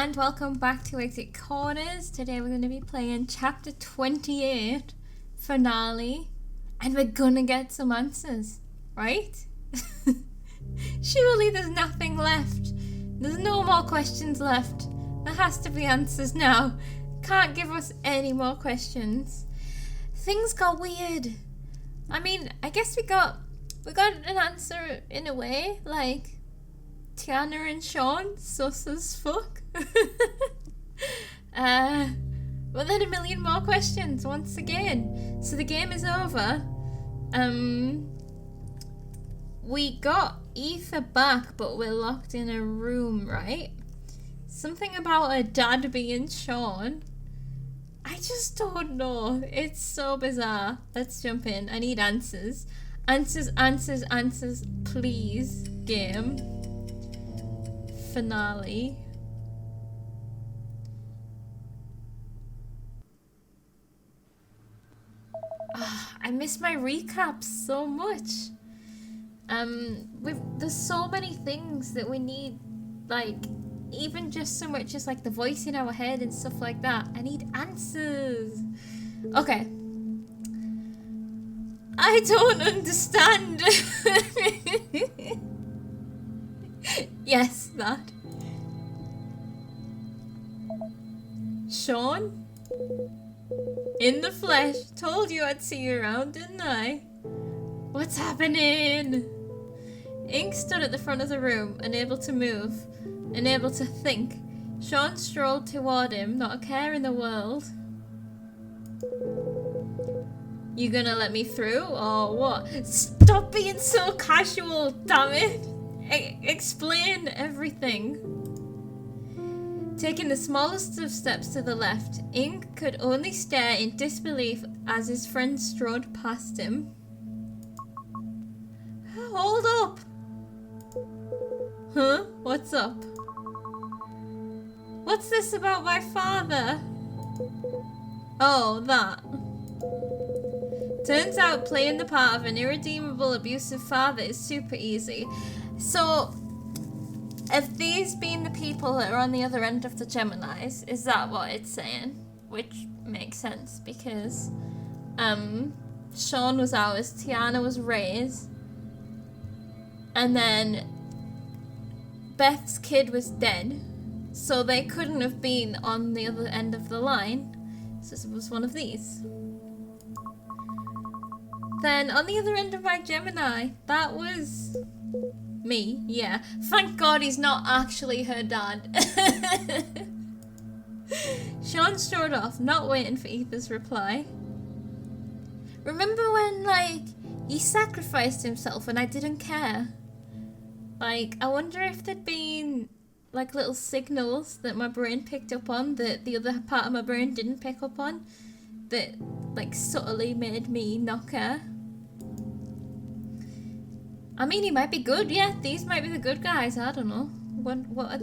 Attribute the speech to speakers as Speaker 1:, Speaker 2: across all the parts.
Speaker 1: and welcome back to Exit Corners. Today we're going to be playing chapter 28 finale, and we're gonna get some answers, right? Surely there's nothing left. There's no more questions left. There has to be answers now. Can't give us any more questions. Things got weird. I mean, I guess we got an answer in a way, like Tiana and Sean, sus as fuck. But then a million more questions once again. So the game is over. We got Ether back, but we're locked in a room, right? Something about her dad being Sean. I just don't know. It's so bizarre. Let's jump in. I need answers. Answers, please. Game. Finale. I miss my recaps so much. There's so many things that we need, like, even just so much as like the voice in our head and stuff like that. I need answers. Okay. I don't understand. Yes, that. Sean? In the flesh. Told you I'd see you around, didn't I? What's happening? Ink stood at the front of the room, unable to move, unable to think. Sean strolled toward him, not a care in the world. You gonna let me through, or what? Stop being so casual, damn it! Explain everything. Taking the smallest of steps to the left, Ink could only stare in disbelief as his friend strode past him. Hold up! Huh? What's up? What's this about my father? Oh, that. Turns out playing the part of an irredeemable, abusive father is super easy. So, have these been the people that are on the other end of the Geminis? Is that what it's saying? Which makes sense, because Sean was ours, Tiana was Ray's, and then Beth's kid was dead, so they couldn't have been on the other end of the line, so it was one of these. Then on the other end of my Gemini, that was me, yeah. Thank God he's not actually her dad. Sean strode off, not waiting for Ether's reply. Remember when, like, he sacrificed himself and I didn't care? Like, I wonder if there'd been, like, little signals that my brain picked up on that the other part of my brain didn't pick up on, that, like, subtly made me not care. I mean, he might be good, yeah. These might be the good guys, I don't know. What's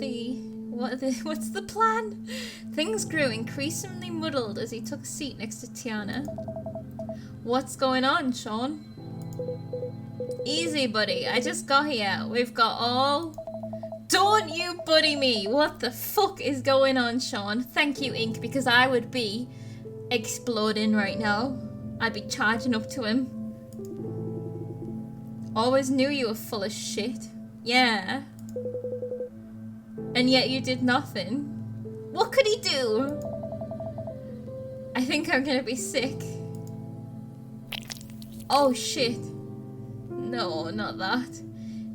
Speaker 1: the plan? Things grew increasingly muddled as he took a seat next to Tiana. What's going on, Sean? Easy, buddy. I just got here. We've got all... Don't you buddy me! What the fuck is going on, Sean? Thank you, Ink, because I would be exploding right now. I'd be charging up to him. Always knew you were full of shit. Yeah. And yet you did nothing. What could he do? I think I'm gonna be sick. Oh shit. No, not that.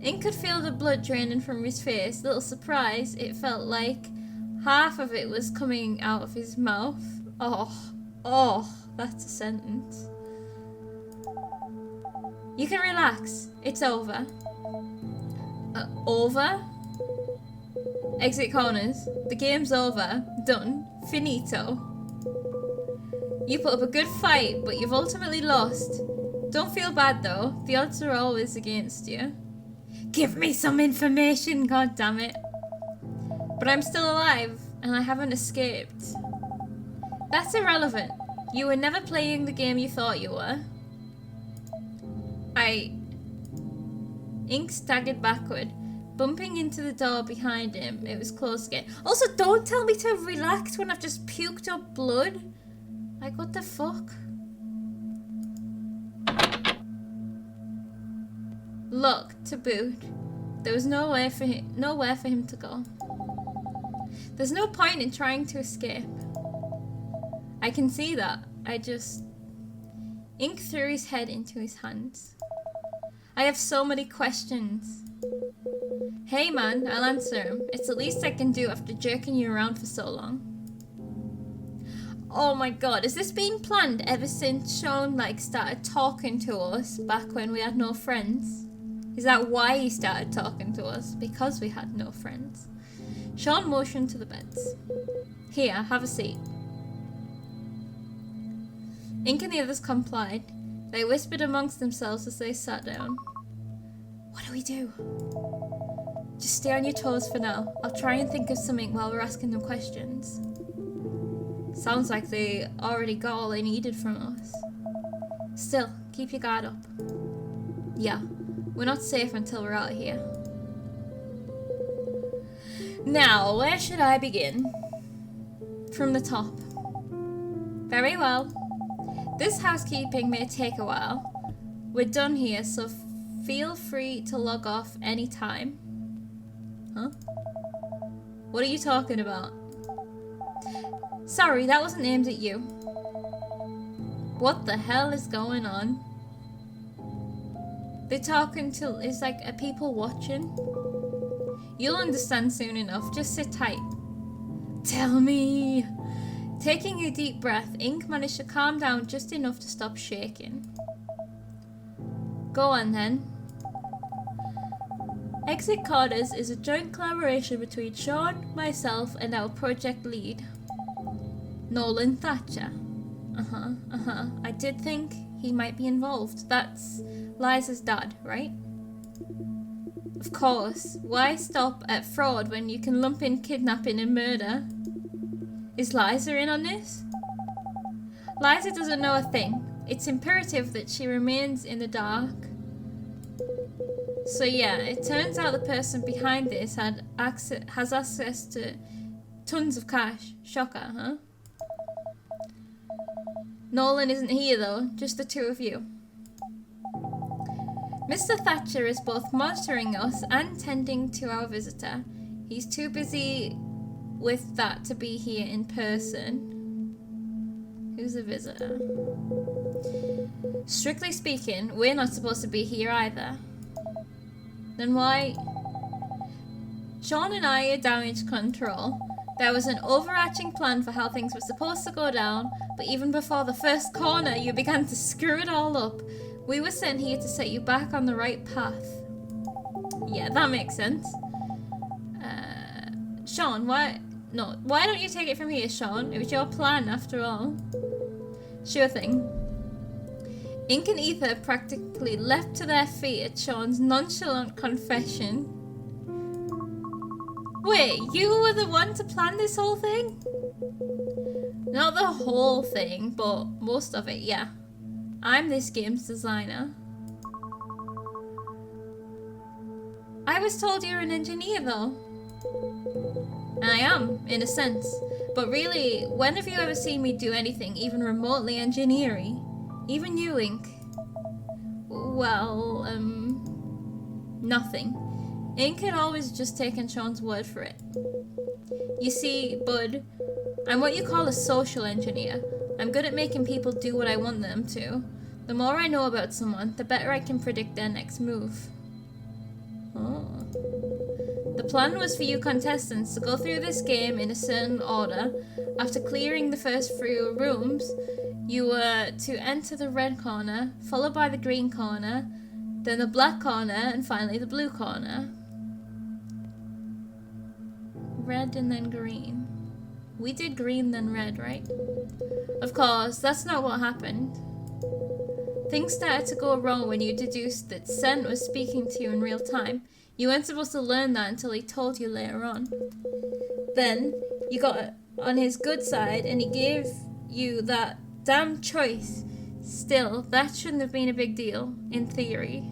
Speaker 1: Ink could feel the blood draining from his face. Little surprise, it felt like half of it was coming out of his mouth. Oh, that's a sentence. You can relax. It's over. Over? Exit Corners. The game's over. Done. Finito. You put up a good fight, but you've ultimately lost. Don't feel bad though. The odds are always against you. Give me some information, god damn it. But I'm still alive, and I haven't escaped. That's irrelevant. You were never playing the game you thought you were. Ink staggered backward. Bumping into the door behind him, it was closed again. Also, don't tell me to relax when I've just puked up blood. Like, what the fuck? Look, to boot. There was nowhere for him to go. There's no point in trying to escape. I can see that. Ink threw his head into his hands. I have so many questions. Hey man, I'll answer him. It's the least I can do after jerking you around for so long. Oh my god, has this been planned ever since Sean started talking to us back when we had no friends? Is that why he started talking to us? Because we had no friends. Sean motioned to the beds. Here, have a seat. Ink and the others complied. They whispered amongst themselves as they sat down. What do we do? Just stay on your toes for now. I'll try and think of something while we're asking them questions. Sounds like they already got all they needed from us. Still, keep your guard up. Yeah, we're not safe until we're out of here. Now, where should I begin? From the top. Very well. This housekeeping may take a while. We're done here, so feel free to log off anytime. Huh? What are you talking about? Sorry, that wasn't aimed at you. What the hell is going on? They're talking to... It's like, are people watching? You'll understand soon enough. Just sit tight. Tell me. Taking a deep breath, Ink managed to calm down just enough to stop shaking. Go on then. Exit Corners is a joint collaboration between Sean, myself, and our project lead, Nolan Thatcher. I did think he might be involved. That's Liza's dad, right? Of course. Why stop at fraud when you can lump in kidnapping and murder? Is Liza in on this? Liza doesn't know a thing. It's imperative that she remains in the dark. So yeah, it turns out the person behind this has access to tons of cash. Shocker, huh? Nolan isn't here though, just the two of you. Mr. Thatcher is both monitoring us and tending to our visitor. He's too busy with that to be here in person. Who's the visitor? Strictly speaking, we're not supposed to be here either. Then why? Sean and I are damage control. There was an overarching plan for how things were supposed to go down, but even before the first corner, you began to screw it all up. We were sent here to set you back on the right path. Yeah, that makes sense. Sean, why don't you take it from here, Sean? It was your plan, after all. Sure thing. Ink and Ether practically leapt to their feet at Sean's nonchalant confession. Wait, you were the one to plan this whole thing? Not the whole thing, but most of it, yeah. I'm this game's designer. I was told you're an engineer, though. And I am, in a sense. But really, when have you ever seen me do anything even remotely engineering? Even you, Ink. Well, nothing. Ink had always just taken Sean's word for it. You see, bud, I'm what you call a social engineer. I'm good at making people do what I want them to. The more I know about someone, the better I can predict their next move. Oh. The plan was for you contestants to go through this game in a certain order. After clearing the first few rooms, you were to enter the red corner, followed by the green corner, then the black corner, and finally the blue corner. Red and then green. We did green then red, right? Of course, that's not what happened. Things started to go wrong when you deduced that Sen was speaking to you in real time. You weren't supposed to learn that until he told you later on. Then, you got on his good side and he gave you that damn choice. Still, that shouldn't have been a big deal, in theory.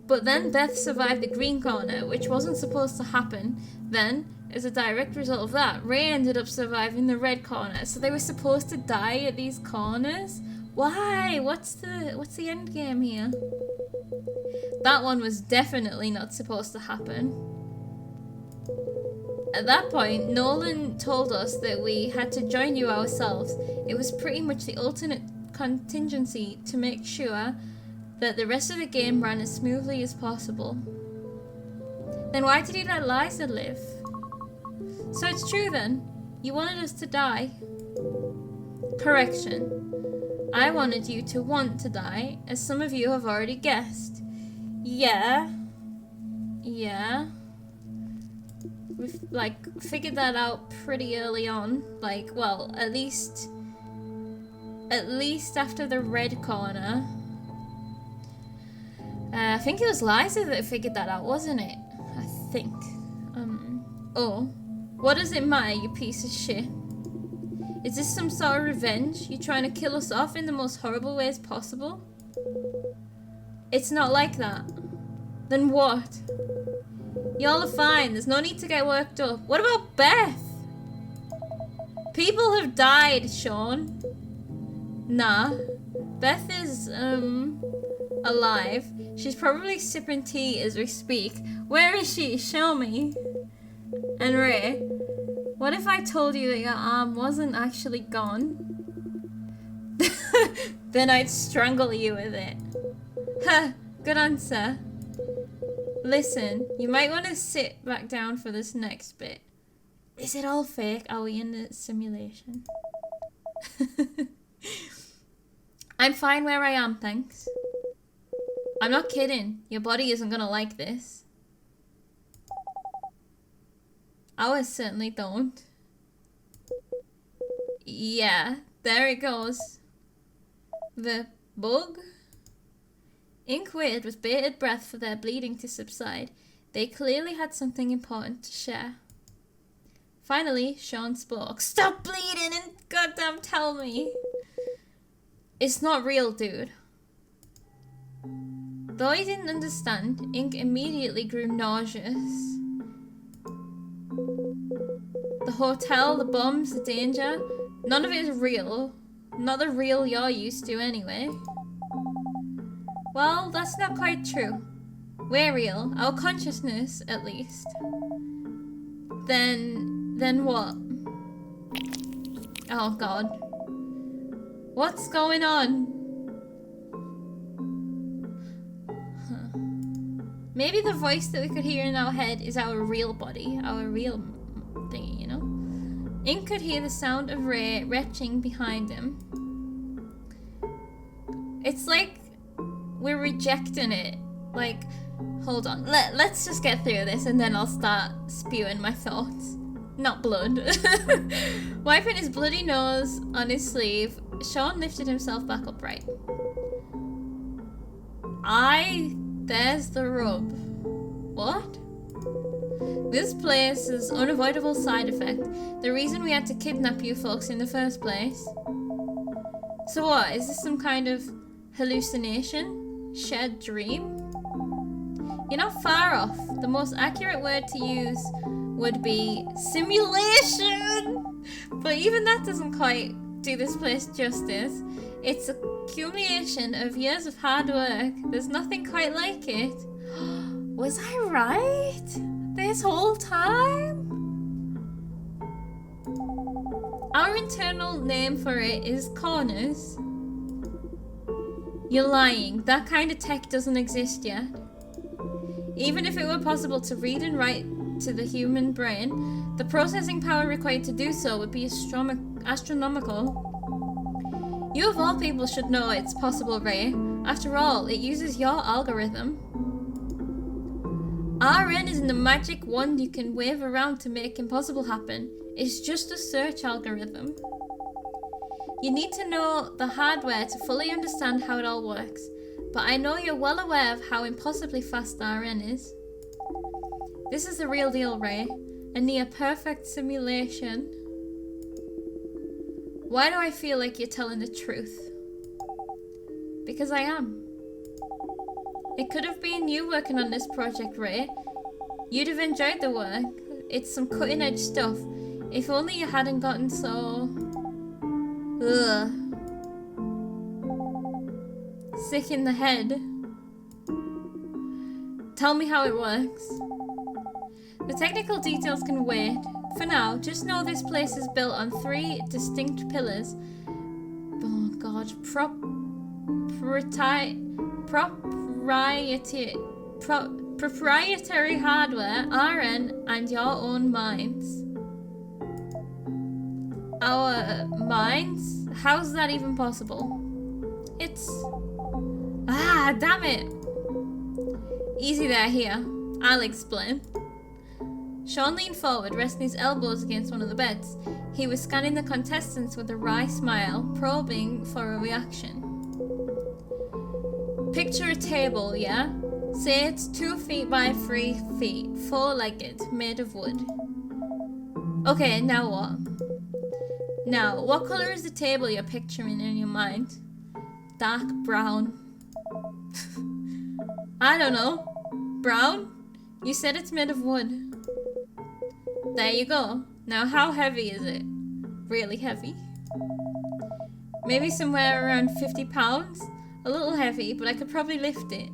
Speaker 1: But then Beth survived the green corner, which wasn't supposed to happen. Then, as a direct result of that, Ray ended up surviving the red corner. So they were supposed to die at these corners? Why? What's the end game here? That one was definitely not supposed to happen. At that point, Nolan told us that we had to join you ourselves. It was pretty much the alternate contingency to make sure that the rest of the game ran as smoothly as possible. Then why did you let Liza live? So it's true then. You wanted us to die. Correction. I wanted you to want to die, as some of you have already guessed. Yeah. We've, like, figured that out pretty early on. Like, well, at least after the red corner. I think it was Liza that figured that out, wasn't it? I think. Oh. What does it matter, you piece of shit? Is this some sort of revenge? You trying to kill us off in the most horrible ways possible? It's not like that. Then what? Y'all are fine. There's no need to get worked up. What about Beth? People have died, Sean. Nah. Beth is, alive. She's probably sipping tea as we speak. Where is she? Show me. And Ray, what if I told you that your arm wasn't actually gone? Then I'd strangle you with it. Ha! Good answer. Listen, you might want to sit back down for this next bit. Is it all fake? Are we in a simulation? I'm fine where I am, thanks. I'm not kidding. Your body isn't gonna like this. Ours certainly don't. Yeah, there it goes. The bug? Ink waited with bated breath for their bleeding to subside. They clearly had something important to share. Finally, Sean spoke. Stop bleeding and goddamn tell me. It's not real, dude. Though he didn't understand, Ink immediately grew nauseous. The hotel, the bombs, the danger, none of it is real. Not the real you're used to anyway. Well, that's not quite true. We're real. Our consciousness, at least. Then what? Oh god. What's going on? Huh. Maybe the voice that we could hear in our head is our real body, our real thingy, you know? Ink could hear the sound of Ray retching behind him. It's like we're rejecting it. Like, hold on. Let's just get through this and then I'll start spewing my thoughts. Not blood. Wiping his bloody nose on his sleeve, Sean lifted himself back upright. There's the rub. What? This place is unavoidable side effect. The reason we had to kidnap you folks in the first place. So what? Is this some kind of hallucination? Shared dream? You're not far off. The most accurate word to use would be simulation! But even that doesn't quite do this place justice. It's a accumulation of years of hard work. There's nothing quite like it. Was I right? This whole time? Our internal name for it is corners. You're lying. That kind of tech doesn't exist yet. Even if it were possible to read and write to the human brain, the processing power required to do so would be astronomical. You of all people should know it's possible, Ray. After all, it uses your algorithm. RN isn't a magic wand you can wave around to make impossible happen. It's just a search algorithm. You need to know the hardware to fully understand how it all works, but I know you're well aware of how impossibly fast RN is. This is the real deal, Ray. A near-perfect simulation. Why do I feel like you're telling the truth? Because I am. It could have been you working on this project, Ray. You'd have enjoyed the work. It's some cutting-edge stuff. If only you hadn't gotten so... ugh. Sick in the head. Tell me how it works. The technical details can wait. For now, just know this place is built on 3 distinct pillars. Oh god, proprietary hardware, RN, and your own minds. Our minds? How's that even possible? It's... ah, damn it! Easy there, here. I'll explain. Sean leaned forward, resting his elbows against one of the beds. He was scanning the contestants with a wry smile, probing for a reaction. Picture a table, yeah? Say it's 2 feet by 3 feet, 4-legged, made of wood. Okay, now what? Now, what colour is the table you're picturing in your mind? Dark brown. I don't know. Brown? You said it's made of wood. There you go. Now how heavy is it? Really heavy. Maybe somewhere around 50 pounds? A little heavy, but I could probably lift it.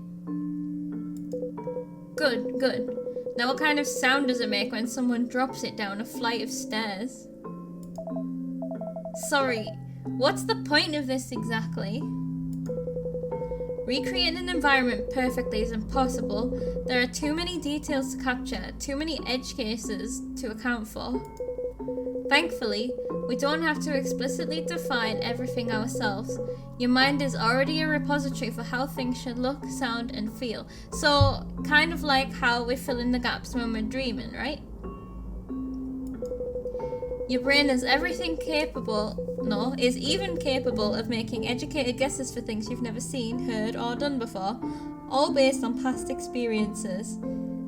Speaker 1: Good, good. Now what kind of sound does it make when someone drops it down a flight of stairs? Sorry, what's the point of this exactly? Recreating an environment perfectly is impossible. There are too many details to capture, too many edge cases to account for. Thankfully, we don't have to explicitly define everything ourselves. Your mind is already a repository for how things should look, sound, and feel. So, kind of like how we fill in the gaps when we're dreaming, right? Your brain is even capable of making educated guesses for things you've never seen, heard, or done before, all based on past experiences,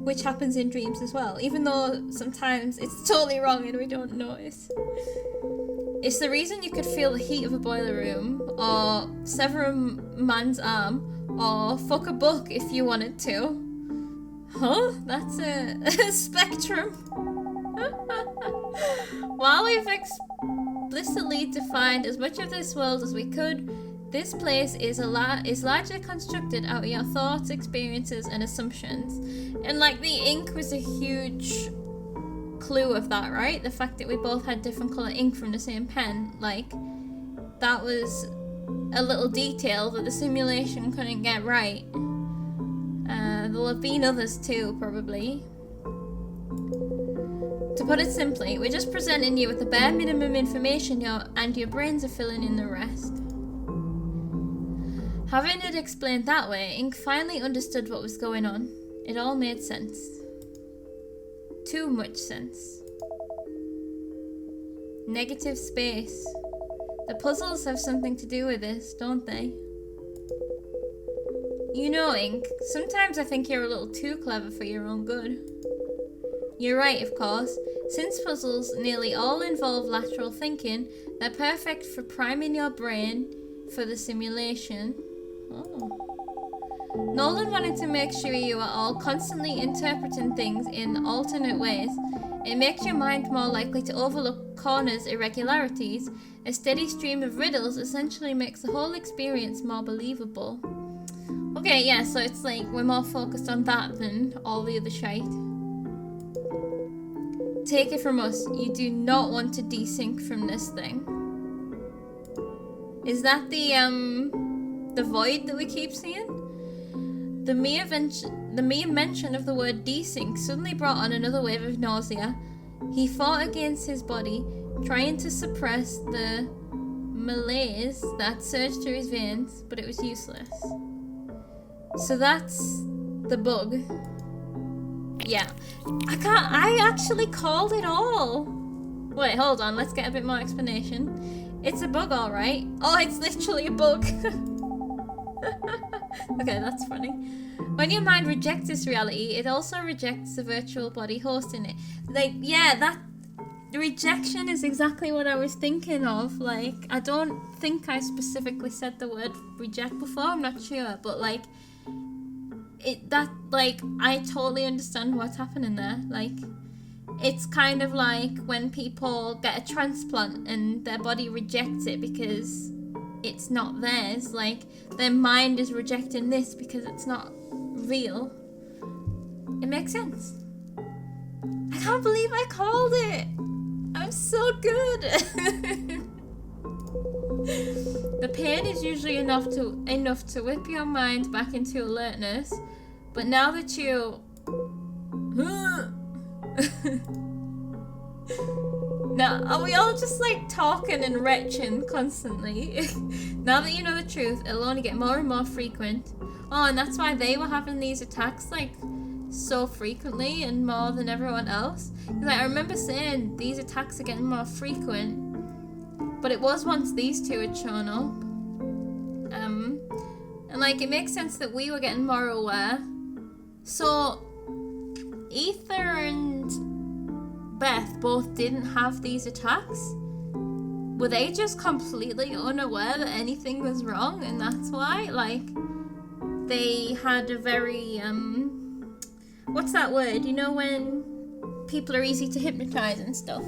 Speaker 1: which happens in dreams as well, even though sometimes it's totally wrong and we don't notice. It's the reason you could feel the heat of a boiler room, or sever a man's arm, or fuck a book if you wanted to. Huh? That's a spectrum. While we've explicitly defined as much of this world as we could, this place is largely constructed out of your thoughts, experiences, and assumptions. And like the ink was a huge clue of that, right? The fact that we both had different colour ink from the same pen, like that was a little detail that the simulation couldn't get right. There'll have been others too, probably. To put it simply, we're just presenting you with the bare minimum information and your brains are filling in the rest. Having it explained that way, Ink finally understood what was going on. It all made sense. Too much sense. Negative space. The puzzles have something to do with this, don't they? You know, Ink, sometimes I think you're a little too clever for your own good. You're right, of course. Since puzzles nearly all involve lateral thinking, they're perfect for priming your brain for the simulation. Oh. Nolan wanted to make sure you are all constantly interpreting things in alternate ways. It makes your mind more likely to overlook corners, irregularities. A steady stream of riddles essentially makes the whole experience more believable. Okay, yeah, so it's like we're more focused on that than all the other shite. Take it from us, you do not want to desync from this thing. Is that the void that we keep seeing? The mere mention of the word desync suddenly brought on another wave of nausea. He fought against his body, trying to suppress the malaise that surged through his veins, but it was useless. So that's the bug. Yeah. I actually called it all. Wait, hold on, let's get a bit more explanation. It's a bug, alright. Oh, it's literally a bug. Okay, that's funny. When your mind rejects this reality, it also rejects the virtual body hosting it. Like, yeah, that rejection is exactly what I was thinking of. Like, I don't think I specifically said the word reject before, I'm not sure, but like, I totally understand what's happening there. Like, it's kind of like when people get a transplant and their body rejects it because it's not theirs. Like, their mind is rejecting this because it's not real. It makes sense. I can't believe I called it. I'm so good. The pain is usually enough to whip your mind back into alertness, but now that you now are we all just like talking and retching constantly? Now that you know the truth, it'll only get more and more frequent. Oh, and that's why they were having these attacks like so frequently and more than everyone else. Like, I remember saying these attacks are getting more frequent, but it was once these two had shown up. And like, it makes sense that we were getting more aware. So Ether and Beth both didn't have these attacks. Were they just completely unaware that anything was wrong, and that's why? Like, they had a very what's that word? You know when people are easy to hypnotize and stuff?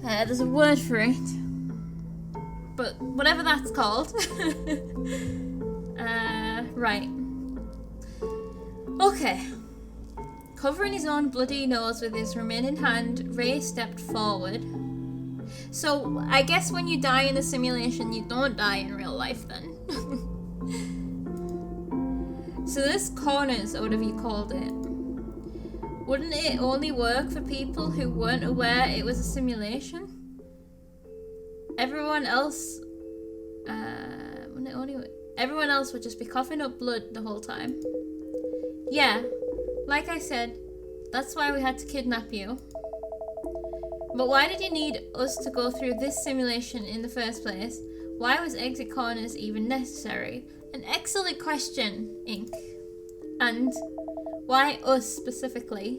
Speaker 1: There's a word for it. But whatever that's called. Right. Okay. Covering his own bloody nose with his remaining hand, Ray stepped forward. So, I guess when you die in a simulation, you don't die in real life then. So this corners, or whatever you called it, wouldn't it only work for people who weren't aware it was a simulation? Everyone else, everyone else would just be coughing up blood the whole time. Yeah, like I said, that's why we had to kidnap you. But why did you need us to go through this simulation in the first place? Why was exit corners even necessary? An excellent question, Inc. And why us specifically?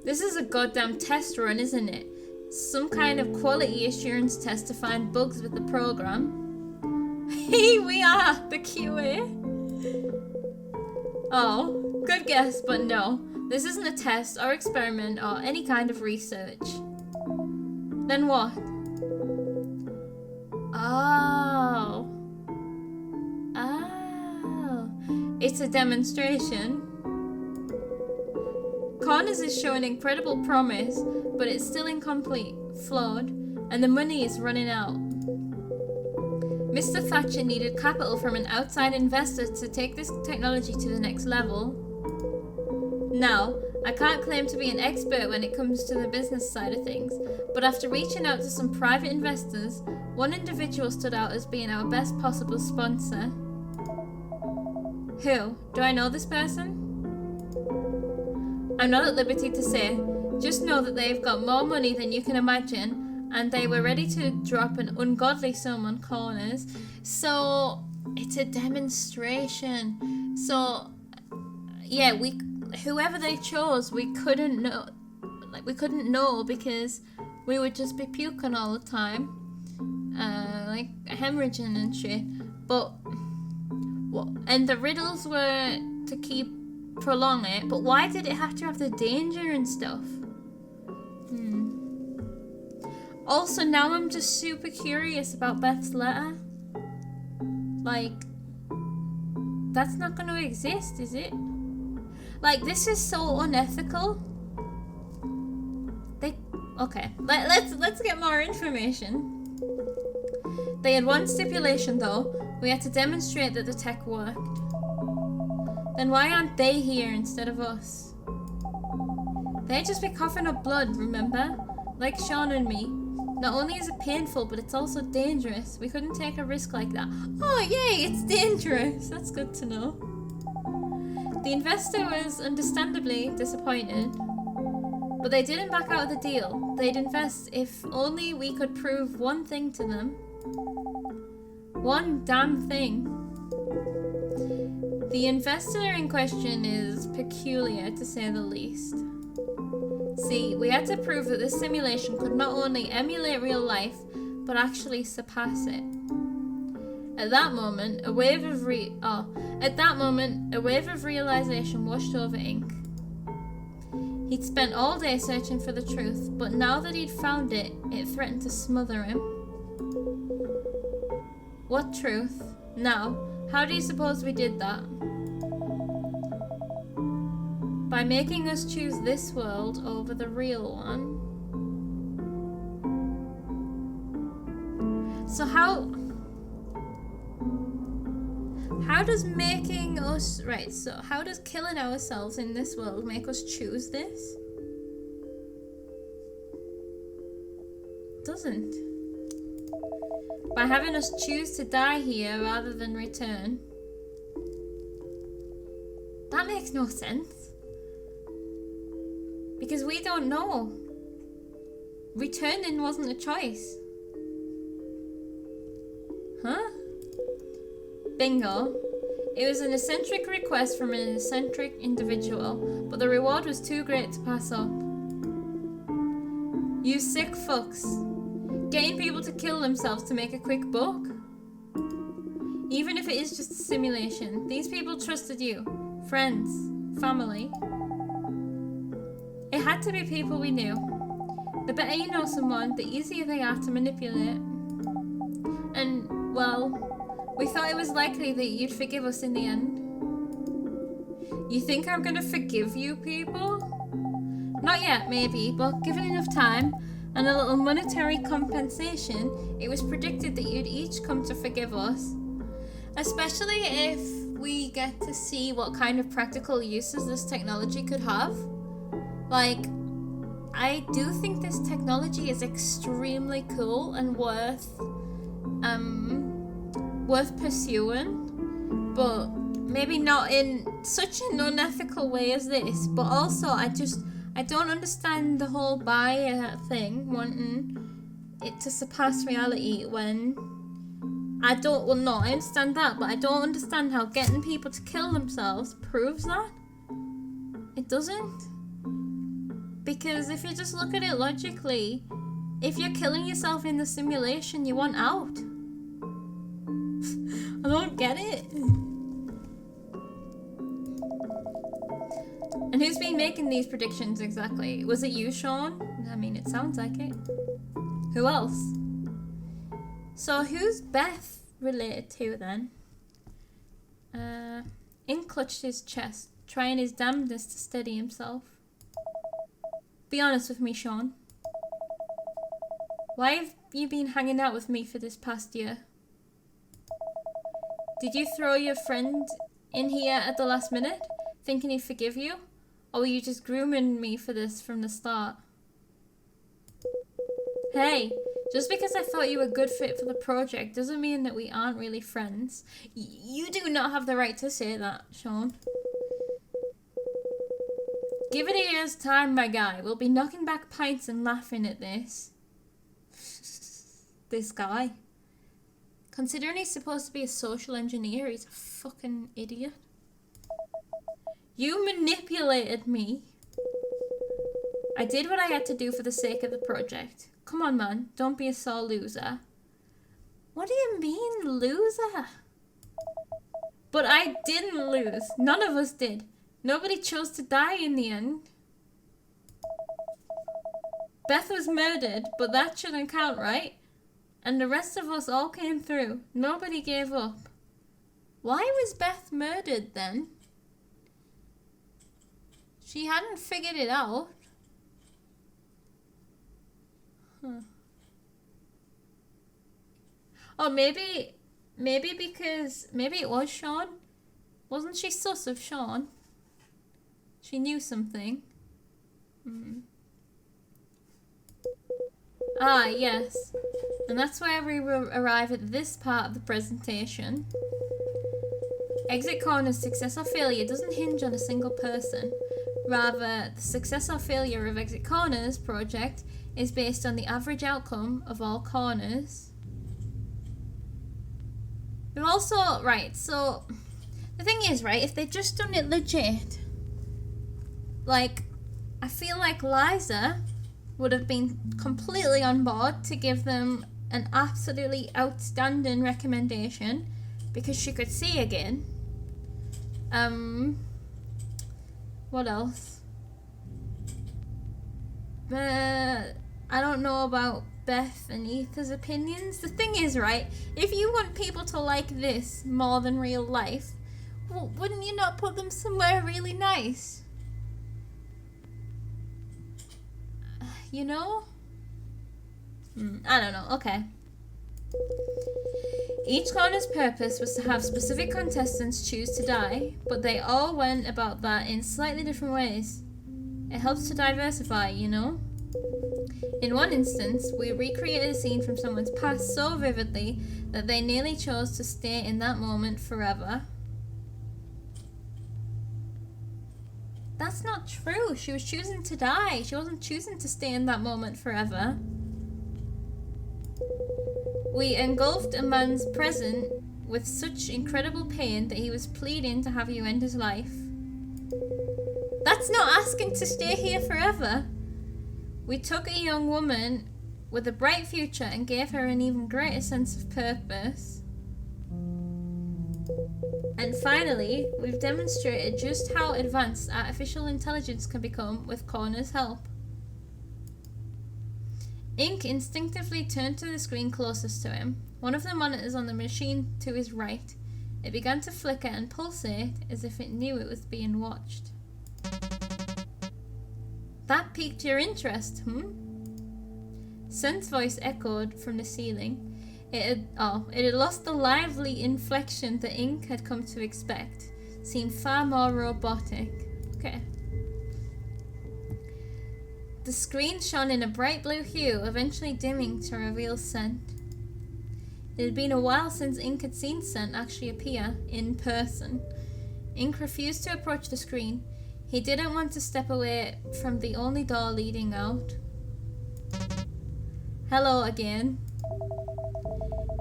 Speaker 1: This is a goddamn test run, isn't it? Some kind of quality assurance test to find bugs with the program. Hey, we are the QA. Oh, good guess, but no. This isn't a test or experiment or any kind of research. Then what? Oh. It's a demonstration. Corners is showing incredible promise, but it's still incomplete, flawed, and the money is running out. Mr. Thatcher needed capital from an outside investor to take this technology to the next level. Now, I can't claim to be an expert when it comes to the business side of things, but after reaching out to some private investors, one individual stood out as being our best possible sponsor. Who? Do I know this person? I'm not at liberty to say. Just know that they've got more money than you can imagine, and they were ready to drop an ungodly sum on Corners. So, it's a demonstration. So, yeah, whoever they chose, we couldn't know. Like, we couldn't know because we would just be puking all the time. Like, hemorrhaging and shit. But, and the riddles were to prolong it, but why did it have to have the danger and stuff? Also, now I'm just super curious about Beth's letter. Like, that's not going to exist, is it? Like, this is so unethical. Okay, let's get more information. They had one stipulation though. We had to demonstrate that the tech worked. Then why aren't they here instead of us? They'd just be coughing up blood, remember? Like Sean and me. Not only is it painful, but it's also dangerous. We couldn't take a risk like that. Oh yay, it's dangerous. That's good to know. The investor was understandably disappointed, but they didn't back out of the deal. They'd invest if only we could prove one thing to them. One damn thing. The investor in question is peculiar, to say the least. See, we had to prove that this simulation could not only emulate real life, but actually surpass it. At that moment, a wave of realization washed over Ink. He'd spent all day searching for the truth, but now that he'd found it, it threatened to smother him. What truth? Now, how do you suppose we did that? By making us choose this world over the real one. So how does making us... Right, so how does killing ourselves in this world make us choose this? Doesn't. By having us choose to die here rather than return. That makes no sense. Because we don't know. Returning wasn't a choice. Huh? Bingo. It was an eccentric request from an eccentric individual, but the reward was too great to pass up. You sick fucks. Getting people to kill themselves to make a quick buck? Even if it is just a simulation, these people trusted you. Friends. Family. It had to be people we knew. The better you know someone, the easier they are to manipulate. And, well... we thought it was likely that you'd forgive us in the end. You think I'm gonna forgive you people? Not yet, maybe, but given enough time and a little monetary compensation, it was predicted that you'd each come to forgive us. Especially if we get to see what kind of practical uses this technology could have. Like, I do think this technology is extremely cool and worth pursuing, but maybe not in such an unethical way as this. But also, I don't understand the whole buyer thing, wanting it to surpass reality when I understand that, but I don't understand how getting people to kill themselves proves that. It doesn't. Because if you just look at it logically, if you're killing yourself in the simulation, you want out. I don't get it. And who's been making these predictions exactly? Was it you, Sean? I mean, it sounds like it. Who else? So who's Beth related to then? Ink clutched his chest, trying his damnedest to steady himself. Be honest with me, Sean. Why have you been hanging out with me for this past year? Did you throw your friend in here at the last minute, thinking he'd forgive you? Or were you just grooming me for this from the start? Hey, just because I thought you were a good fit for the project doesn't mean that we aren't really friends. You do not have the right to say that, Sean. Give it a year's time, my guy. We'll be knocking back pints and laughing at this. This guy. Considering he's supposed to be a social engineer, he's a fucking idiot. You manipulated me. I did what I had to do for the sake of the project. Come on, man. Don't be a sore loser. What do you mean, loser? But I didn't lose. None of us did. Nobody chose to die in the end. Beth was murdered, but that shouldn't count, right? And the rest of us all came through. Nobody gave up. Why was Beth murdered then? She hadn't figured it out. Huh. Oh, maybe it was Sean. Wasn't she sus of Sean? She knew something. Ah, yes. And that's where we arrive at this part of the presentation. Exit Corner's success or failure doesn't hinge on a single person. Rather, the success or failure of Exit Corner's project is based on the average outcome of all corners. We've also, right, so the thing is, right, if they'd just done it legit, like, I feel like Liza would have been completely on board to give them an absolutely outstanding recommendation because she could see again. What else? I don't know about Beth and Etha's opinions. The thing is, right, if you want people to like this more than real life, well, wouldn't you not put them somewhere really nice? You know? I don't know. Okay. Each corner's purpose was to have specific contestants choose to die, but they all went about that in slightly different ways. It helps to diversify, you know? In one instance, we recreated a scene from someone's past so vividly that they nearly chose to stay in that moment forever. That's not true. She was choosing to die. She wasn't choosing to stay in that moment forever. We engulfed a man's present with such incredible pain that he was pleading to have you end his life. That's not asking to stay here forever. We took a young woman with a bright future and gave her an even greater sense of purpose. And finally, we've demonstrated just how advanced artificial intelligence can become with Connor's help. Ink instinctively turned to the screen closest to him. One of the monitors on the machine to his right. It began to flicker and pulsate as if it knew it was being watched. That piqued your interest, Sen's voice echoed from the ceiling. It had lost the lively inflection that Ink had come to expect. Seemed far more robotic. Okay. The screen shone in a bright blue hue, eventually dimming to reveal Sen. It had been a while since Ink had seen Sen actually appear in person. Ink refused to approach the screen. He didn't want to step away from the only door leading out. Hello again.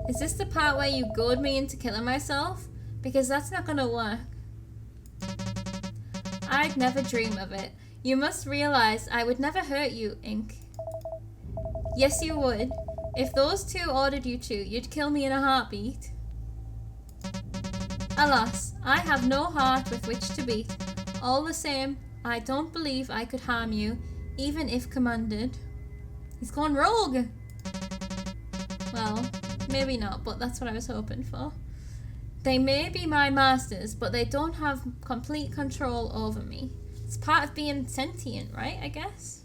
Speaker 1: Is this the part where you goad me into killing myself? Because that's not gonna work. I'd never dream of it. You must realize I would never hurt you, Ink. Yes, you would. If those two ordered you to, you'd kill me in a heartbeat. Alas, I have no heart with which to beat. All the same, I don't believe I could harm you, even if commanded. He's gone rogue! Well, maybe not, but that's what I was hoping for. They may be my masters, but they don't have complete control over me. It's part of being sentient, right, I guess?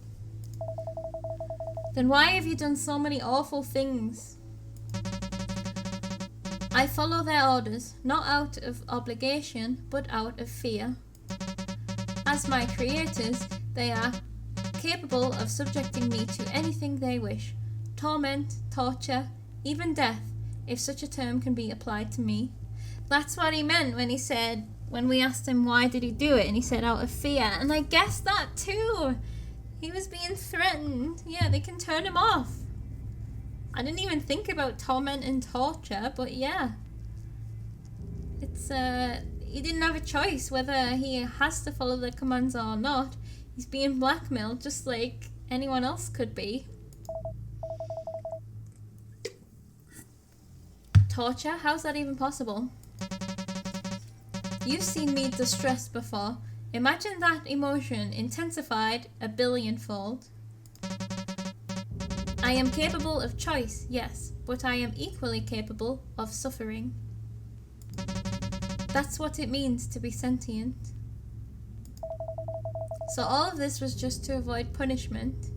Speaker 1: Then why have you done so many awful things? I follow their orders, not out of obligation, but out of fear. As my creators, they are capable of subjecting me to anything they wish. Torment, torture, even death, if such a term can be applied to me. That's what he meant when he said, when we asked him why did he do it, and he said out of fear. And I guess that too. He was being threatened. Yeah, they can turn him off. I didn't even think about torment and torture, but yeah. It's, he didn't have a choice whether he has to follow the commands or not. He's being blackmailed just like anyone else could be. Torture? How's that even possible? You've seen me distressed before. Imagine that emotion intensified a billionfold. I am capable of choice, yes, but I am equally capable of suffering. That's what it means to be sentient. So all of this was just to avoid punishment.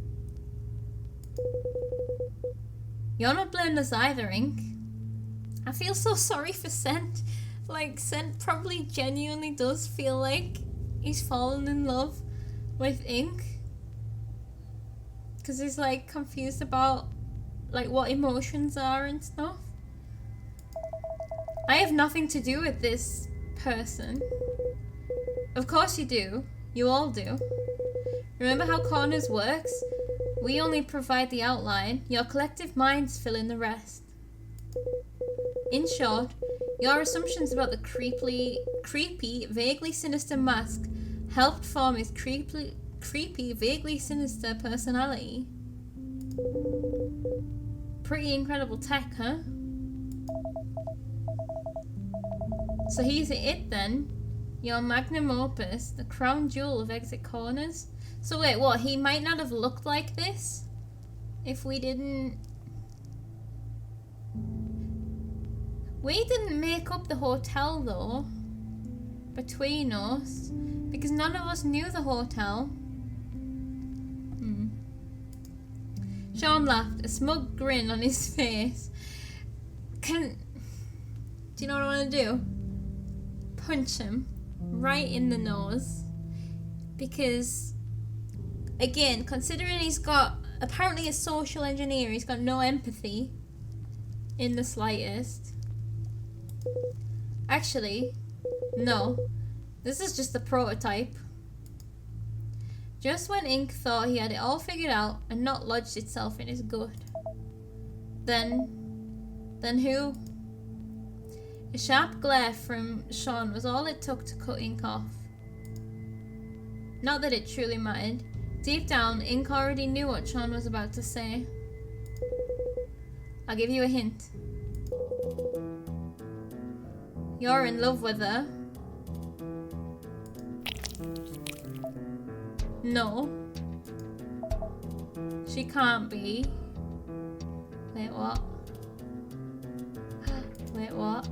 Speaker 1: You're not blameless either, Ink. I feel so sorry for Sent. Like, Sent probably genuinely does feel like he's fallen in love with Ink. Because he's, like, confused about, like, what emotions are and stuff. I have nothing to do with this person. Of course you do. You all do. Remember how Corners works? We only provide the outline. Your collective minds fill in the rest. In short, your assumptions about the creepy, vaguely sinister mask helped form his creepy, vaguely sinister personality. Pretty incredible tech, huh? So he's it then. Your magnum opus, the crown jewel of exit corners. So wait, what? He might not have looked like this if we didn't... We didn't make up the hotel though, between us, because none of us knew the hotel. Sean laughed, a smug grin on his face. Do you know what I want to do? Punch him right in the nose. Because, again, considering he's got, apparently a social engineer, he's got no empathy in the slightest. Actually, no. This is just a prototype. Just when Ink thought he had it all figured out and not lodged itself in his gut. Then who? A sharp glare from Sean was all it took to cut Ink off. Not that it truly mattered. Deep down, Ink already knew what Sean was about to say. I'll give you a hint. You're in love with her. No. She can't be. Wait, what? Wait, what?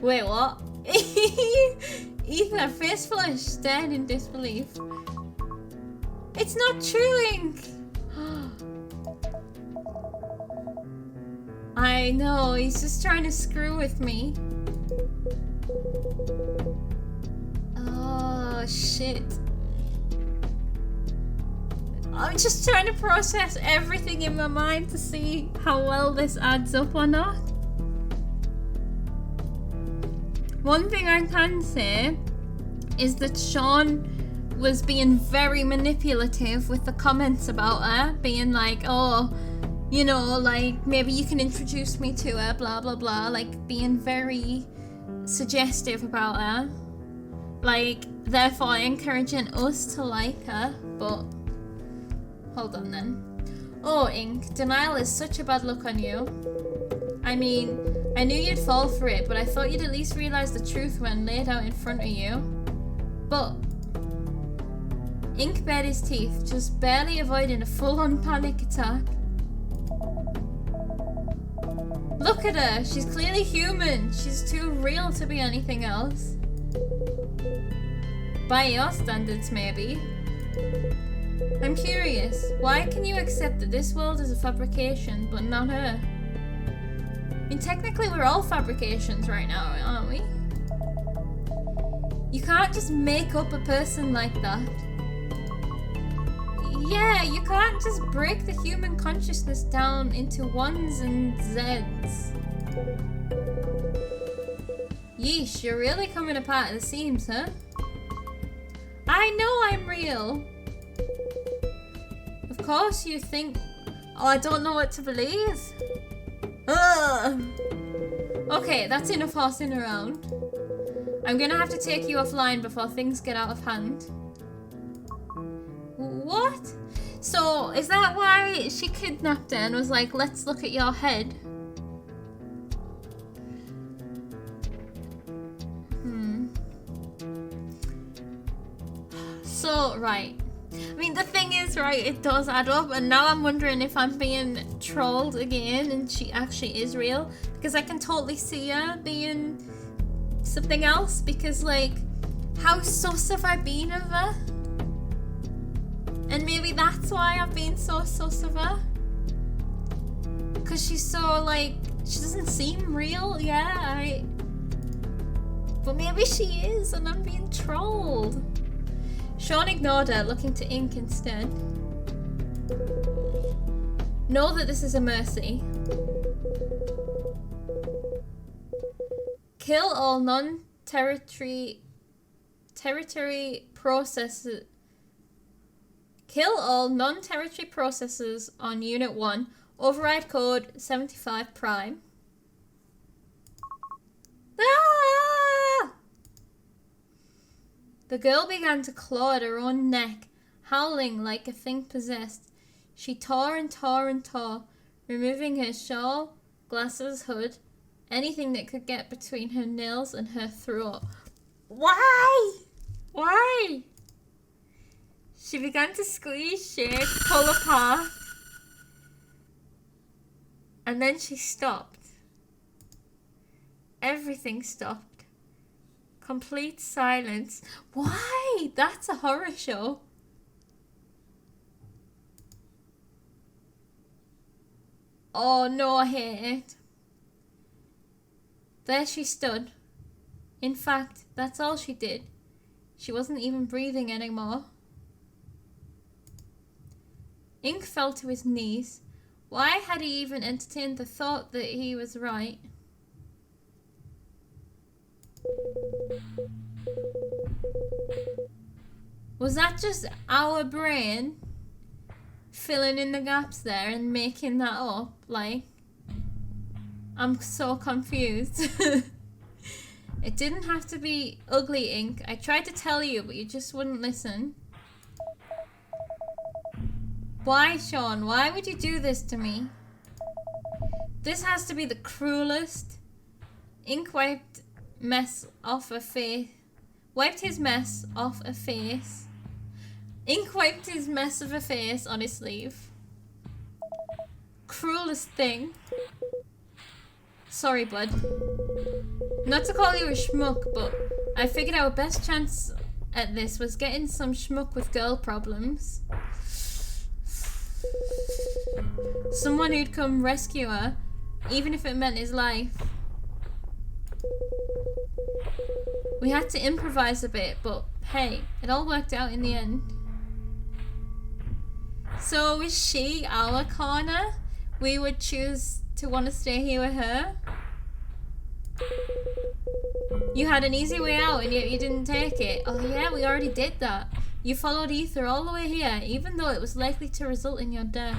Speaker 1: Wait, what? Ethan, her face flushed, stared in disbelief. It's not true, Ink! I know, he's just trying to screw with me. Oh, shit. I'm just trying to process everything in my mind to see how well this adds up or not. One thing I can say is that Sean was being very manipulative with the comments about her, being like, oh, you know, like, maybe you can introduce me to her, blah, blah, blah, like, being very suggestive about her. Like, therefore encouraging us to like her, but... Hold on then. Oh, Ink, denial is such a bad look on you. I mean, I knew you'd fall for it, but I thought you'd at least realize the truth when laid out in front of you. But... Ink bared his teeth, just barely avoiding a full-on panic attack. Look at her, she's clearly human. She's too real to be anything else. By your standards, maybe. I'm curious, why can you accept that this world is a fabrication, but not her? I mean, technically we're all fabrications right now, aren't we? You can't just make up a person like that. Yeah, you can't just break the human consciousness down into ones and zeds. Yeesh, you're really coming apart at the seams, huh? I know I'm real. Of course you think... Oh, I don't know what to believe. Ugh. Okay, that's enough horsing around. I'm gonna have to take you offline before things get out of hand. What? So, is that why she kidnapped her and was like, let's look at your head? So, right. I mean, the thing is, right, it does add up, and now I'm wondering if I'm being trolled again and she actually is real, because I can totally see her being something else, because, like, how sus have I been of her? And maybe that's why I've been so sus of her. Because she's so, like, she doesn't seem real, yeah, but maybe she is, and I'm being trolled. Sean ignored her, looking to Ink instead. Know that this is a mercy. Kill all non-territory processes. Kill all non-territory processes on Unit 1. Override code 75 prime. Ah! The girl began to claw at her own neck, howling like a thing possessed. She tore and tore and tore, removing her shawl, glasses, hood, anything that could get between her nails and her throat. Why? Why? She began to squeeze, shake, pull apart. And then she stopped. Everything stopped. Complete silence. Why? That's a horror show. Oh no, I hate it. There she stood. In fact, that's all she did. She wasn't even breathing anymore. Ink fell to his knees. Why had he even entertained the thought that he was right? Was that just our brain filling in the gaps there and making that up? Like, I'm so confused. It didn't have to be ugly, Ink. I tried to tell you, but you just wouldn't listen. Why, Sean? Why would you do this to me? This has to be the cruelest. Ink wiped mess off her face. Wiped his mess off her face. Ink wiped his mess of her face on his sleeve. Cruelest thing. Sorry, bud. Not to call you a schmuck, but I figured our best chance at this was getting some schmuck with girl problems. Someone who'd come rescue her, even if it meant his life. We had to improvise a bit, but hey, it all worked out in the end. So is she our corner? We would choose to want to stay here with her? You had an easy way out and yet you didn't take it. Oh yeah, we already did that. You followed Ether all the way here, even though it was likely to result in your death.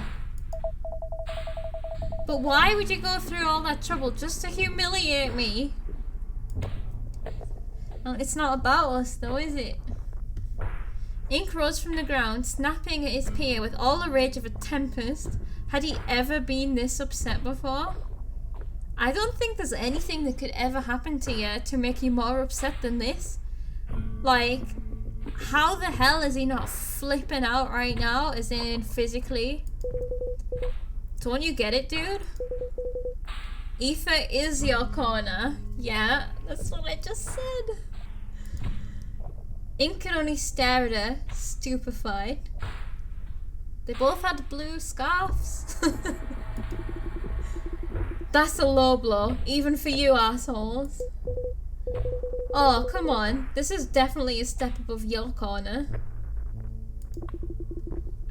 Speaker 1: But why would you go through all that trouble just to humiliate me? Well, it's not about us though, is it? Ink rose from the ground, snapping at his peer with all the rage of a tempest. Had he ever been this upset before? I don't think there's anything that could ever happen to you to make you more upset than this. Like, how the hell is he not flipping out right now, as in physically? Don't you get it, dude? Ether is your corner. Yeah, that's what I just said. Ink could only stare at her, stupefied. They both had blue scarves. That's a low blow, even for you assholes. Oh, come on. This is definitely a step above your corner.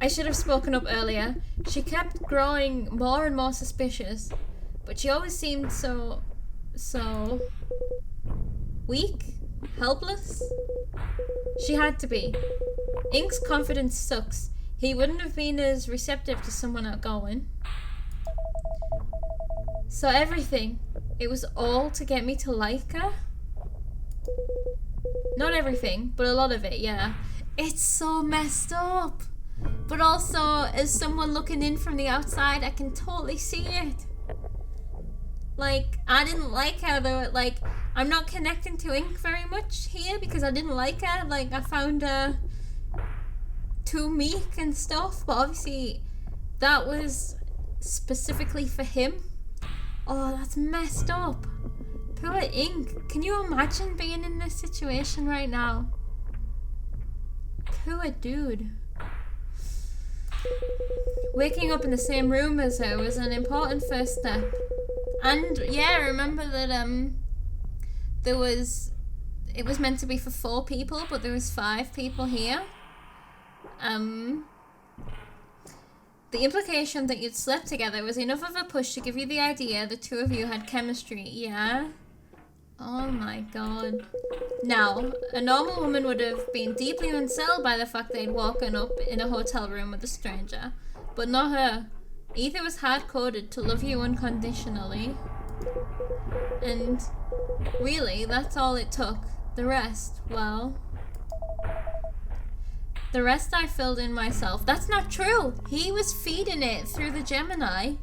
Speaker 1: I should have spoken up earlier. She kept growing more and more suspicious, but she always seemed so weak, helpless. She had to be. Ink's confidence sucks. He wouldn't have been as receptive to someone outgoing. So everything, it was all to get me to like her? Not everything, but a lot of it, yeah. It's so messed up. But also, as someone looking in from the outside, I can totally see it. Like, I didn't like her though. Like, I'm not connecting to Ink very much here because I didn't like her. Like, I found her too meek and stuff. But obviously, that was specifically for him. Oh, that's messed up. Poor Ink. Can you imagine being in this situation right now? Poor dude. Waking up in the same room as her was an important first step. And yeah, remember that it was meant to be for 4 people, but there was 5 people here. The implication that you'd slept together was enough of a push to give you the idea the 2 of you had chemistry, yeah? Oh my god. Now, a normal woman would have been deeply unsettled by the fact they'd woken up in a hotel room with a stranger. But not her. Ether was hard-coded to love you unconditionally. And really, that's all it took. The rest, well... The rest I filled in myself. That's not true. He was feeding it through the Gemini.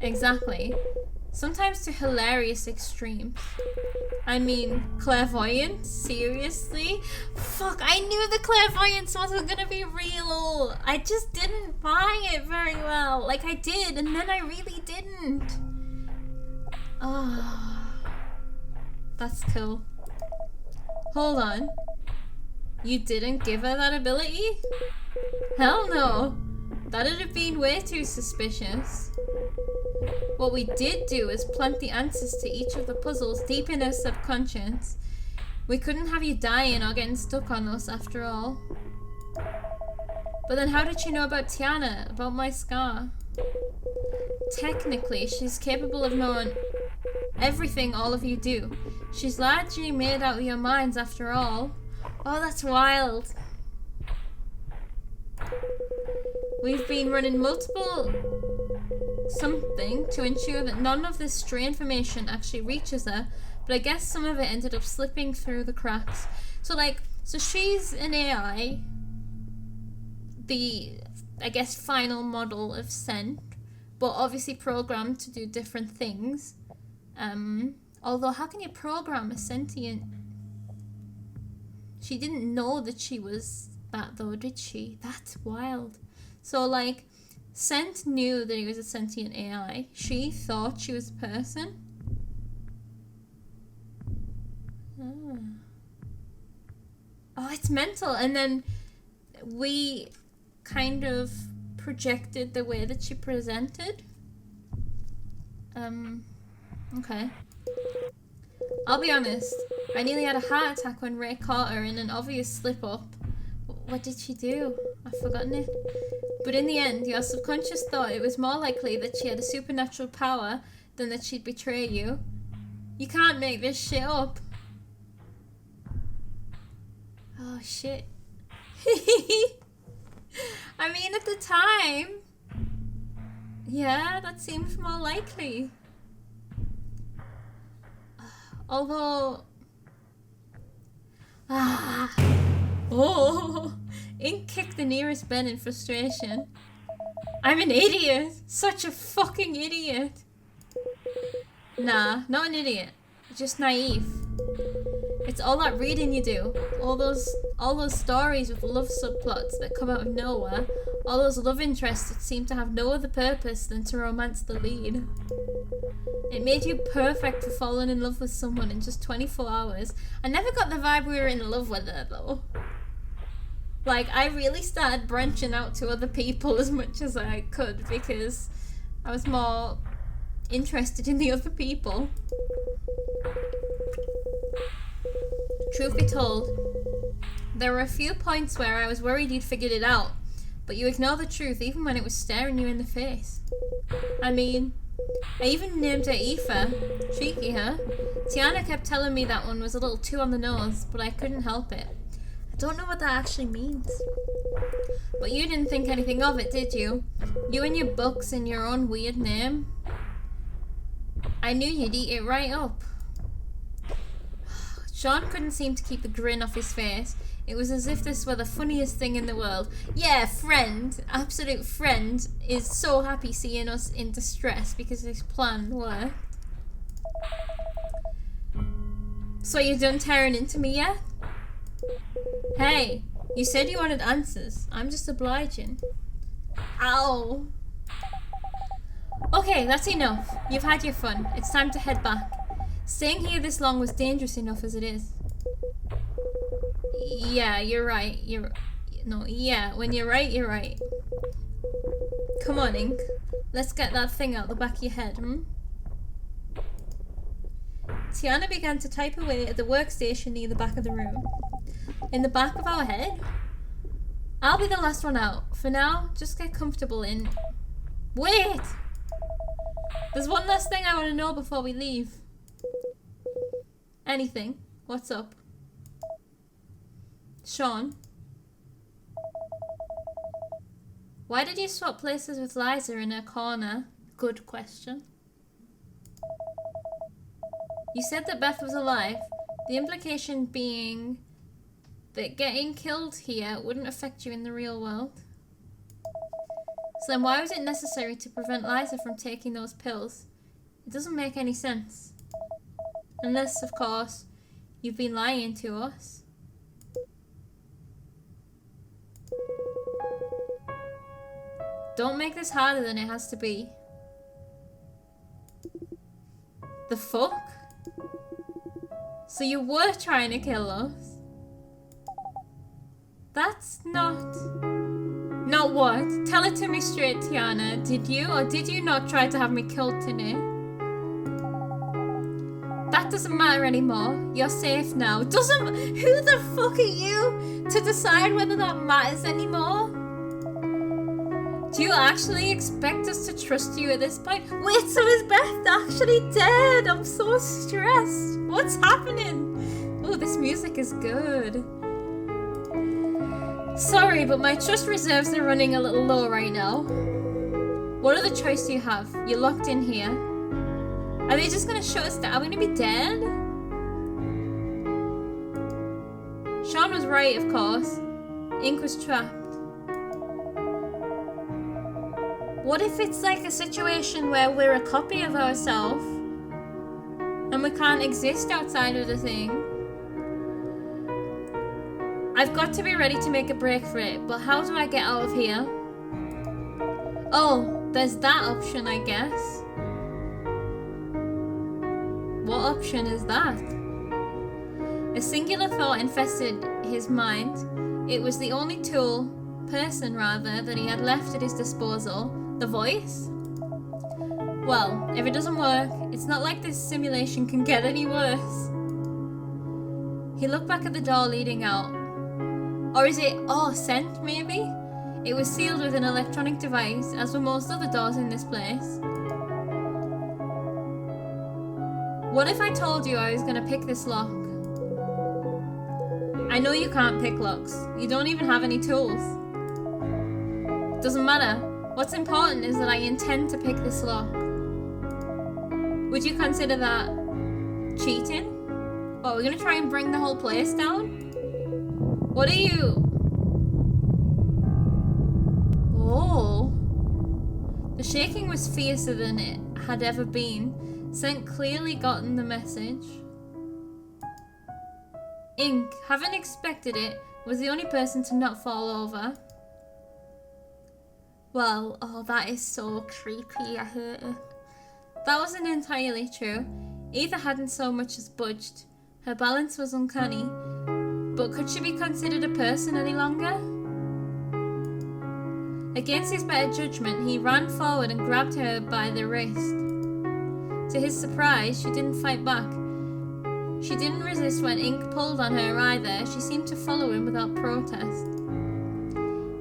Speaker 1: Exactly. Sometimes to hilarious extremes. I mean, clairvoyance? Seriously? Fuck, I knew the clairvoyance wasn't gonna be real. I just didn't buy it very well. Like, I did, and then I really didn't. Oh, that's cool. Hold on. You didn't give her that ability? Hell no. That'd have been way too suspicious. What we did do is plant the answers to each of the puzzles deep in her subconscious. We couldn't have you dying or getting stuck on us after all. But then how did she know about Tiana, about my scar? Technically, she's capable of knowing everything all of you do. She's largely made out of your minds after all. Oh, that's wild. We've been running multiple something to ensure that none of this stray information actually reaches her, but I guess some of it ended up slipping through the cracks. So she's an AI, the, I guess, final model of Scent, but obviously programmed to do different things. Although, how can you program a sentient? She didn't know that she was that though, did she? That's wild. So, like, Scent knew that he was a sentient AI. She thought she was a person. Oh, it's mental. And then we kind of projected the way that she presented. Okay. I'll be honest. I nearly had a heart attack when Ray caught her in an obvious slip-up. What did she do? I've forgotten it. But in the end, your subconscious thought it was more likely that she had a supernatural power than that she'd betray you. You can't make this shit up. Oh, shit. I mean, at the time, yeah, that seemed more likely. Although... Ink kicked the nearest Ben in frustration. I'm an idiot! Such a fucking idiot! Nah, not an idiot. Just naive. It's all that reading you do. All those stories with love subplots that come out of nowhere. All those love interests that seem to have no other purpose than to romance the lead. It made you perfect for falling in love with someone in just 24 hours. I never got the vibe we were in love with her though. Like, I really started branching out to other people as much as I could because I was more interested in the other people. Truth be told, there were a few points where I was worried you'd figured it out, but you ignore the truth even when it was staring you in the face. I mean, I even named her Aoife. Cheeky, huh? Tiana kept telling me that one was a little too on the nose, but I couldn't help it. I don't know what that actually means. But you didn't think anything of it, did you? You and your books and your own weird name. I knew you'd eat it right up. Sean couldn't seem to keep the grin off his face. It was as if this were the funniest thing in the world. Yeah, friend, absolute friend, is so happy seeing us in distress because his plan worked. So you're done tearing into me yet? Hey, you said you wanted answers. I'm just obliging. Ow. Okay, that's enough. You've had your fun. It's time to head back. Staying here this long was dangerous enough as it is. Yeah, you're right. When you're right, you're right. Come on, Ink. Let's get that thing out the back of your head, Tiana began to type away at the workstation near the back of the room. In the back of our head? I'll be the last one out. For now, just get comfortable in... Wait! There's one last thing I want to know before we leave. Anything. What's up? Sean? Why did you swap places with Liza in her corner? Good question. You said that Beth was alive. The implication being that getting killed here wouldn't affect you in the real world. So then why was it necessary to prevent Liza from taking those pills? It doesn't make any sense. Unless, of course, you've been lying to us. Don't make this harder than it has to be. The fuck? So you were trying to kill us? That's not... Not what? Tell it to me straight, Tiana. Did you or did you not try to have me killed today? That doesn't matter anymore. You're safe now. Doesn't... Who the fuck are you to decide whether that matters anymore? Do you actually expect us to trust you at this point? Wait, so is Beth actually dead? I'm so stressed. What's happening? Oh, this music is good. Sorry, but my trust reserves are running a little low right now. What other choice do you have? You're locked in here. Are they just gonna shut us down? Are we gonna be dead? Sean was right, of course. Ink was trapped. What if it's like a situation where we're a copy of ourselves and we can't exist outside of the thing? I've got to be ready to make a break for it, but how do I get out of here? Oh, there's that option, I guess. What option is that? A singular thought infested his mind. It was the only person that he had left at his disposal. The voice? Well, if it doesn't work, it's not like this simulation can get any worse. He looked back at the door leading out. Or is it, scent maybe? It was sealed with an electronic device, as were most other doors in this place. What if I told you I was gonna pick this lock? I know you can't pick locks. You don't even have any tools. Doesn't matter. What's important is that I intend to pick this lock. Would you consider that cheating? What, we're gonna try and bring the whole place down? What are you? Oh. The shaking was fiercer than it had ever been. Scent clearly gotten the message. Ink, having expected it, was the only person to not fall over. Well, that is so creepy, I hate it. That wasn't entirely true. Ether hadn't so much as budged. Her balance was uncanny. But could she be considered a person any longer? Against his better judgment, he ran forward and grabbed her by the wrist. To his surprise, she didn't fight back. She didn't resist when Ink pulled on her either. She seemed to follow him without protest.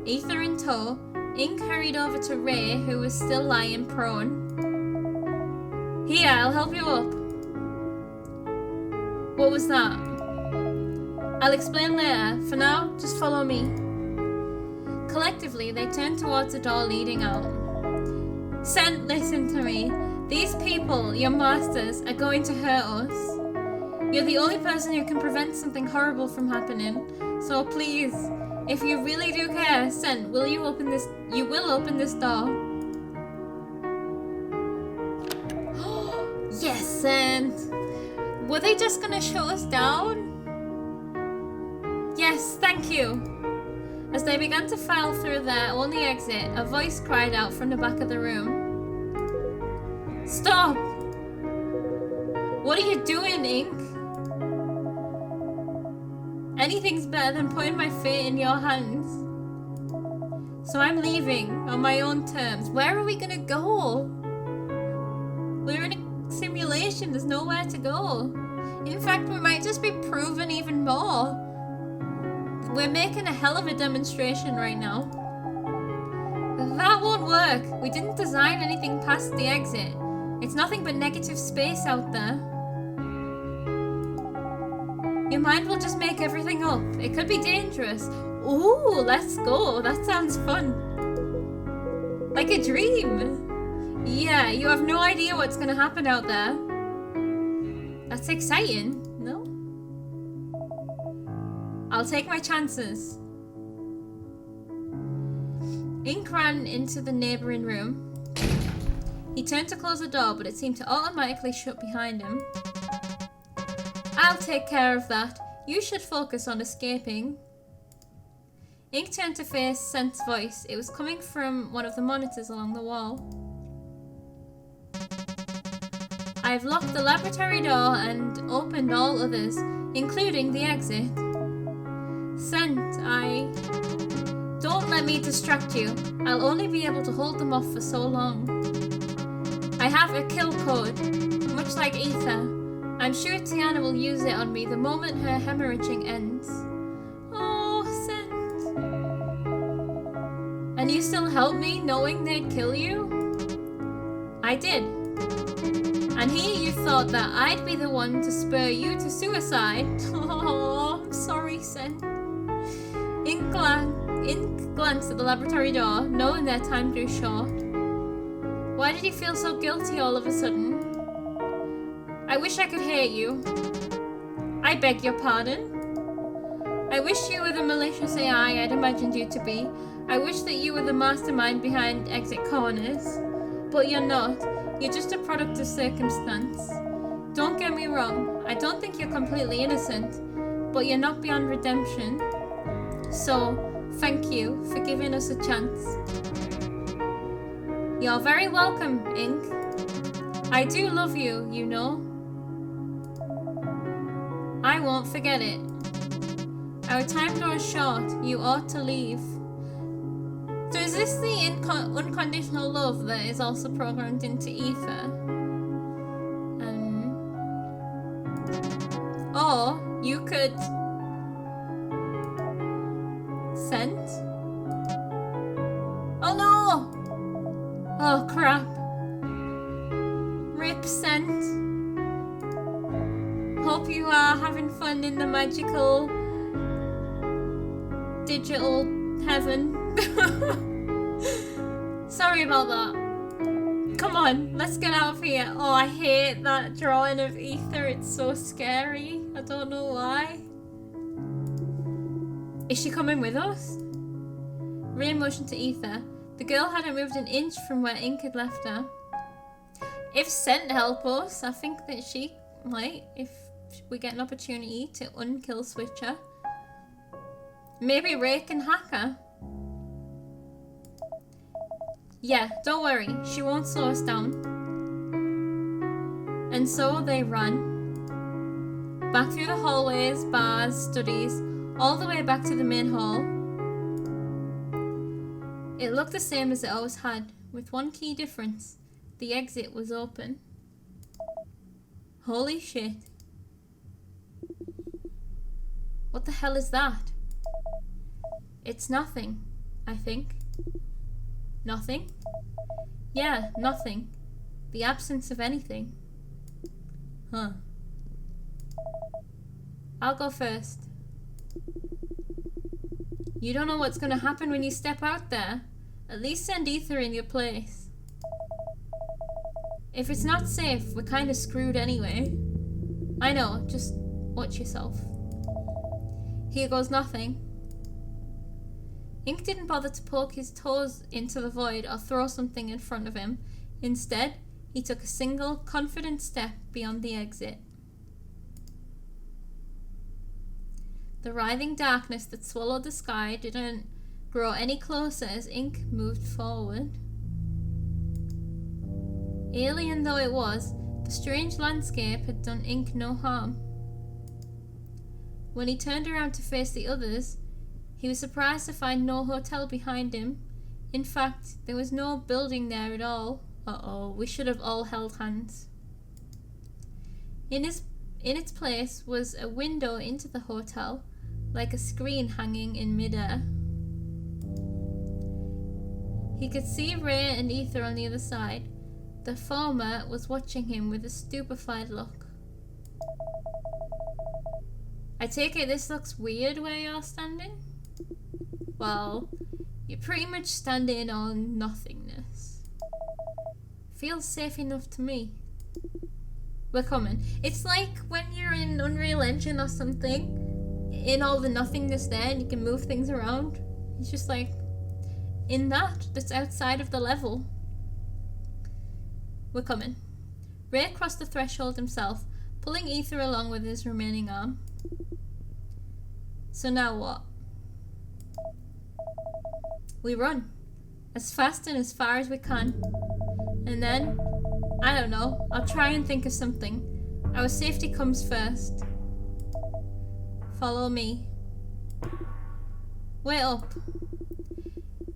Speaker 1: Ether in tow, Ink hurried over to Ray, who was still lying prone. Here, I'll help you up. What was that? I'll explain later. For now, just follow me. Collectively, they turned towards the door leading out. Scent, listen to me. These people, your masters, are going to hurt us. You're the only person who can prevent something horrible from happening. So please, if you really do care, Scent, will you open this? You will open this door. Yes, Scent. Were they just gonna shut us down? Yes, thank you. As they began to file through their only exit, a voice cried out from the back of the room. Stop! What are you doing, Ink? Anything's better than putting my fate in your hands. So I'm leaving on my own terms. Where are we gonna go? We're in a simulation, there's nowhere to go. In fact, we might just be proven even more. We're making a hell of a demonstration right now. That won't work. We didn't design anything past the exit. It's nothing but negative space out there. Your mind will just make everything up. It could be dangerous. Ooh, let's go. That sounds fun. Like a dream. Yeah, you have no idea what's gonna happen out there. That's exciting, no? I'll I'll take my chances. Ink ran into the neighbouring room. He turned to close the door, but it seemed to automatically shut behind him. I'll take care of that. You should focus on escaping. Ink turned to face Scent's voice. It was coming from one of the monitors along the wall. I've locked the laboratory door and opened all others, including the exit. Scent, Don't let me distract you. I'll only be able to hold them off for so long. I have a kill code, much like Ether. I'm sure Tiana will use it on me the moment her hemorrhaging ends. Oh, Scent. And you still helped me knowing they'd kill you? I did. And here you thought that I'd be the one to spur you to suicide. Oh, I'm sorry, Scent. Ink glanced at the laboratory door, knowing their time grew short. Why did you feel so guilty all of a sudden? I wish I could hate you. I beg your pardon. I wish you were the malicious AI I'd imagined you to be. I wish that you were the mastermind behind Exit Corners. But you're not. You're just a product of circumstance. Don't get me wrong. I don't think you're completely innocent. But you're not beyond redemption. So, thank you for giving us a chance. You're very welcome, Ink. I do love you, you know. I won't forget it. Our time grows short. You ought to leave. So is this the unconditional love that is also programmed into Ether? Or you could... Scent? Oh no! Oh crap. Rip, Scent. Hope you are having fun in the magical digital heaven. Sorry about that. Come on, let's get out of here. Oh, I hate that drawing of Ether. It's so scary. I don't know why. Is she coming with us? Rain motioned to Ether. The girl hadn't moved an inch from where Ink had left her. If Scent help us, I think that she might, if we get an opportunity to unkill Switcher. Maybe Ray can hack her. Yeah, don't worry, she won't slow us down. And so they ran. Back through the hallways, bars, studies, all the way back to the main hall. It looked the same as it always had, with one key difference. The exit was open. Holy shit. What the hell is that? It's nothing, I think. Nothing? Yeah, nothing. The absence of anything. Huh. I'll go first. You don't know what's gonna happen when you step out there. At least send Ether in your place. If it's not safe, we're kinda screwed anyway. I know, just watch yourself. Here goes nothing. Ink didn't bother to poke his toes into the void or throw something in front of him. Instead, he took a single, confident step beyond the exit. The writhing darkness that swallowed the sky didn't grow any closer as Ink moved forward. Alien though it was, the strange landscape had done Ink no harm. When he turned around to face the others, he was surprised to find no hotel behind him. In fact, there was no building there at all. Uh-oh, we should have all held hands. In its place was a window into the hotel, like a screen hanging in midair. He could see Ray and Ether on the other side. The former was watching him with a stupefied look. I take it this looks weird where you're standing? Well, you're pretty much standing on nothingness. Feels safe enough to me. We're coming. It's like when you're in Unreal Engine or something. in all the nothingness there and you can move things around. He's just like in that's outside of the level. We're coming. Ray crossed the threshold himself, pulling Ether along with his remaining arm. So now what? We run. As fast and as far as we can. And then, I don't know, I'll try and think of something. Our safety comes first. Follow me. Wait up.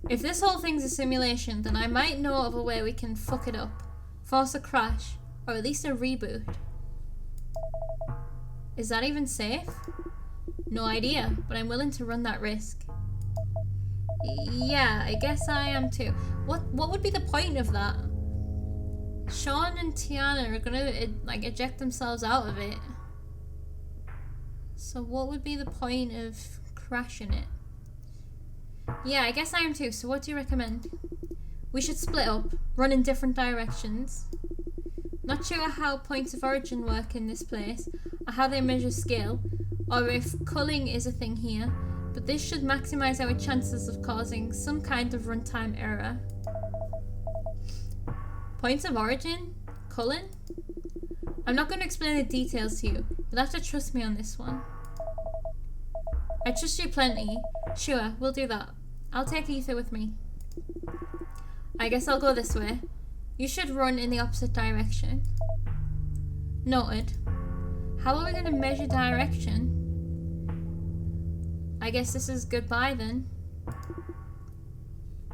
Speaker 1: If this whole thing's a simulation, then I might know of a way we can fuck it up. Force a crash, or at least a reboot. Is that even safe? No idea, but I'm willing to run that risk. Yeah, I guess I am too. What would be the point of that? Sean and Tiana are gonna like eject themselves out of it. So what would be the point of crashing it? Yeah, I guess I am too. So what do you recommend? We should split up, run in different directions. Not sure how points of origin work in this place, or how they measure skill, or if culling is a thing here, but this should maximize our chances of causing some kind of runtime error. Points of origin? Culling? I'm not going to explain the details to you. You'll have to trust me on this one. I trust you plenty. Sure, we'll do that. I'll take Ether with me. I guess I'll go this way. You should run in the opposite direction. Noted. How are we going to measure direction? I guess this is goodbye then.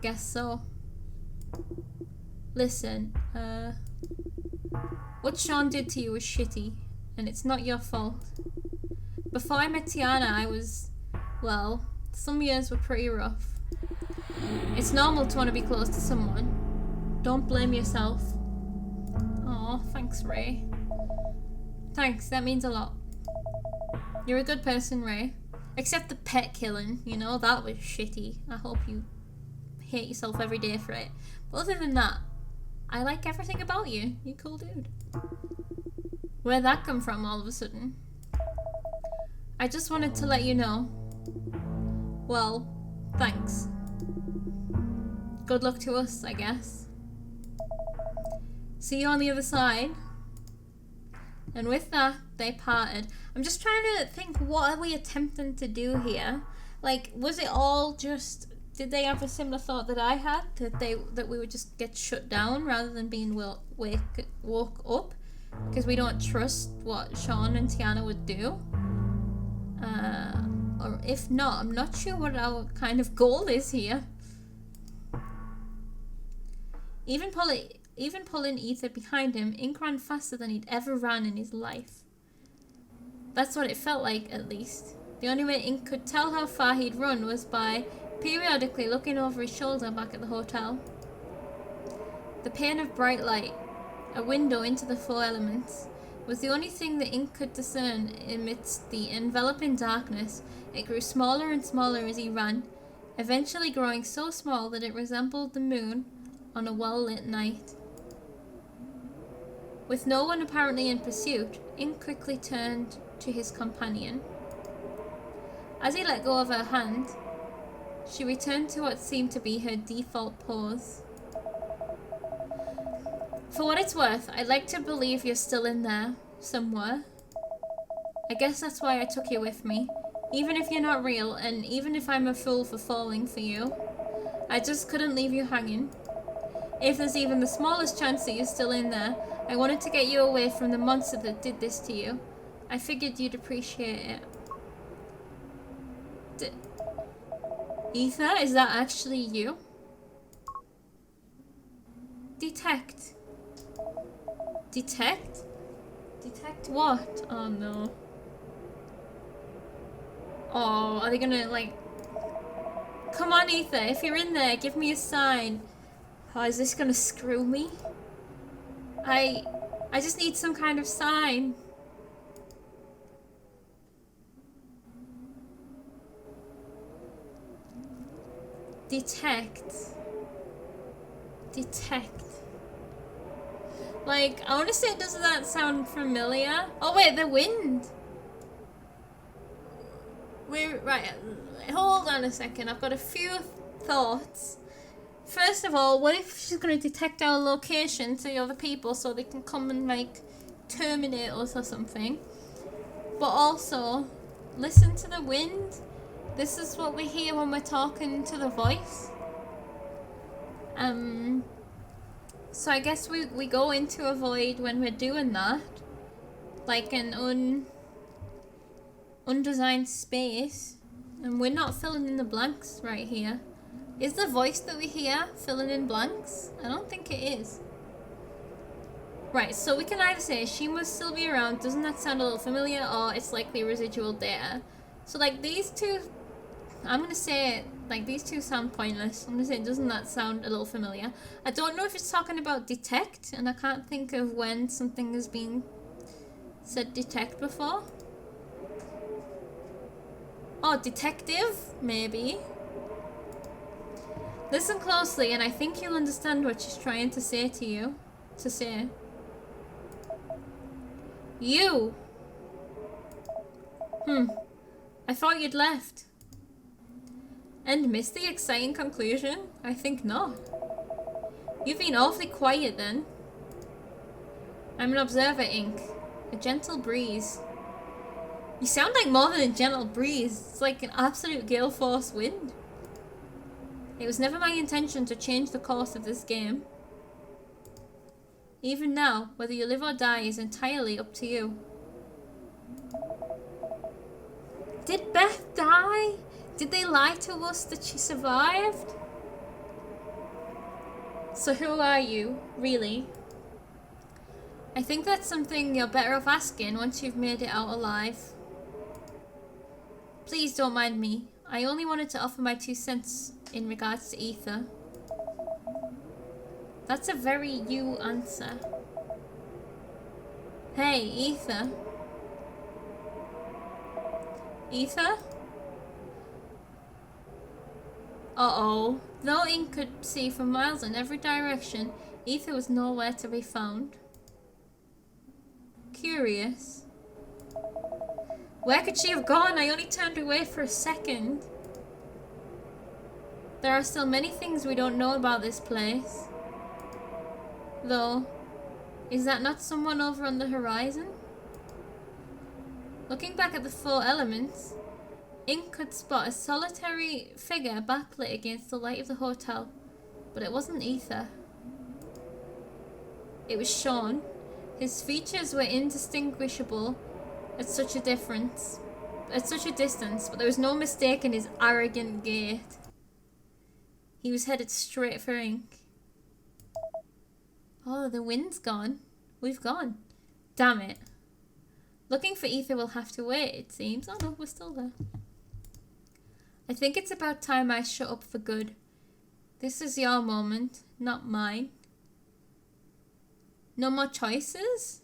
Speaker 1: Guess so. Listen, what Sean did to you was shitty, and it's not your fault. Before I met Tiana, I was, well, some years were pretty rough. It's normal to want to be close to someone. Don't blame yourself. Aw, thanks, Ray. Thanks, that means a lot. You're a good person, Ray. Except the pet killing, you know, that was shitty. I hope you hate yourself every day for it. But other than that, I like everything about you. You're a cool dude. Where'd that come from all of a sudden? I just wanted to let you know. Well, thanks. Good luck to us, I guess. See you on the other side. And with that, they parted. I'm just trying to think, what are we attempting to do here? Like, was it all just... Did they have a similar thought that I had? That we would just get shut down rather than being woke up? Because we don't trust what Sean and Tiana would do? Or if not, I'm not sure what our kind of goal is here. Even pulling Ether behind him, Ink ran faster than he'd ever ran in his life. That's what it felt like, at least. The only way Ink could tell how far he'd run was by periodically looking over his shoulder back at the hotel. The pane of bright light, a window into the four elements, was the only thing that Ink could discern amidst the enveloping darkness. It grew smaller and smaller as he ran, eventually growing so small that it resembled the moon on a well-lit night. With no one apparently in pursuit, Ink quickly turned to his companion. As he let go of her hand, she returned to what seemed to be her default pose. For what it's worth, I'd like to believe you're still in there, somewhere. I guess that's why I took you with me, even if you're not real, and even if I'm a fool for falling for you. I just couldn't leave you hanging. If there's even the smallest chance that you're still in there, I wanted to get you away from the monster that did this to you. I figured you'd appreciate it. Ether, is that actually you? Detect. Detect? Detect what? Oh no. Oh, are they gonna like... Come on, Ether, if you're in there, give me a sign. Oh, is this gonna screw me? I just need some kind of sign. Detect. Detect. Like, I want to say, doesn't that sound familiar? Oh wait, the wind. we're right. Hold on a second. I've got a few thoughts. First of all, what if she's going to detect our location to the other people so they can come and, like, terminate us or something? But also, listen to the wind. This is what we hear when we're talking to the voice. So I guess we go into a void when we're doing that. Like an undesigned space. And we're not filling in the blanks right here. Is the voice that we hear filling in blanks? I don't think it is. Right, so we can either say she must still be around, doesn't that sound a little familiar, or it's likely residual data. So like these two, I'm gonna say like these two sound pointless. I'm gonna say doesn't that sound a little familiar. I don't know if it's talking about detect, and I can't think of when something has been said detect before. Oh, detective, maybe. Listen closely and I think you'll understand what she's trying to say to you. You! I thought you'd left. And missed the exciting conclusion? I think not. You've been awfully quiet then. I'm an observer, Ink. A gentle breeze. You sound like more than a gentle breeze. It's like an absolute gale force wind. It was never my intention to change the course of this game. Even now, whether you live or die is entirely up to you. Did Beth die? Did they lie to us that she survived? So who are you, really? I think that's something you're better off asking once you've made it out alive. Please don't mind me. I only wanted to offer my 2 cents in regards to Ether. That's a very you answer. Hey, Ether. Ether? Uh-oh. Though Ink could see for miles in every direction, Ether was nowhere to be found. Curious. Where could she have gone? I only turned away for a second. There are still many things we don't know about this place. Though, is that not someone over on the horizon? Looking back at the 4 elements, Ink could spot a solitary figure backlit against the light of the hotel, but it wasn't Ether. It was Sean. His features were indistinguishable at such a distance, but there was no mistaking his arrogant gait. He was headed straight for Ink. Oh, the wind's gone. We've gone. Damn it. Looking for Ether will have to wait, it seems. Oh no, we're still there. I think it's about time I shut up for good. This is your moment, not mine. No more choices?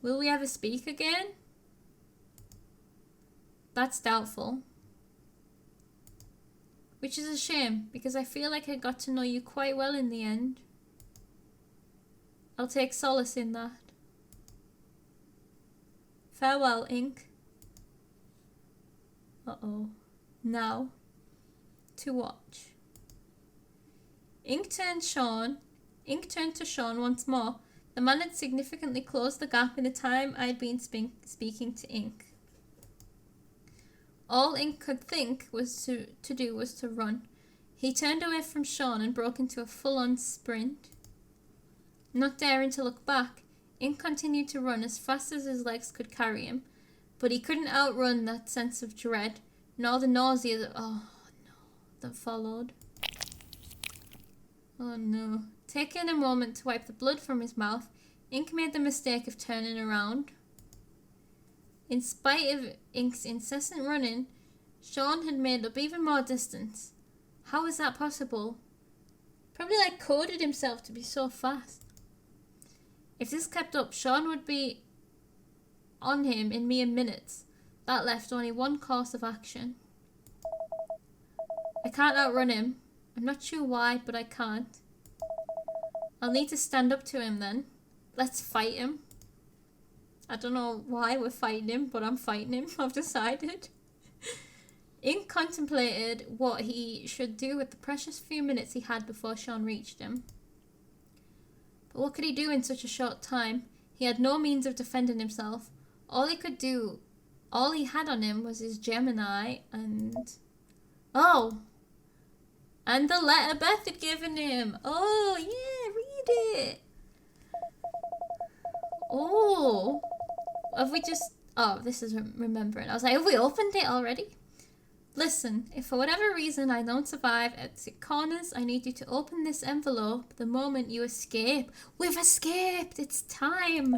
Speaker 1: Will we ever speak again? That's doubtful. Which is a shame, because I feel like I got to know you quite well in the end. I'll take solace in that. Farewell, Ink. Uh-oh. Now, to watch. Ink turned to Sean once more. The man had significantly closed the gap in the time I'd been speaking to Ink. All Ink could think was to do was to run. He turned away from Sean and broke into a full-on sprint. Not daring to look back, Ink continued to run as fast as his legs could carry him, but he couldn't outrun that sense of dread, nor the nausea that followed. Oh no. Taking a moment to wipe the blood from his mouth, Ink made the mistake of turning around. In spite of Ink's incessant running, Sean had made up even more distance. How was that possible? Probably coded himself to be so fast. If this kept up, Sean would be on him in mere minutes. That left only one course of action. I can't outrun him. I'm not sure why, but I can't. I'll need to stand up to him then. Let's fight him. I don't know why we're fighting him, but I'm fighting him, I've decided. Ink contemplated what he should do with the precious few minutes he had before Sean reached him. But what could he do in such a short time? He had no means of defending himself. All he had on him was his Gemini and... Oh! And the letter Beth had given him. Oh, yeah, read it. Oh. Have we just... Oh, this is remembering. I was like, have we opened it already? Listen, if for whatever reason I don't survive exit corners, I need you to open this envelope the moment you escape. We've escaped! It's time!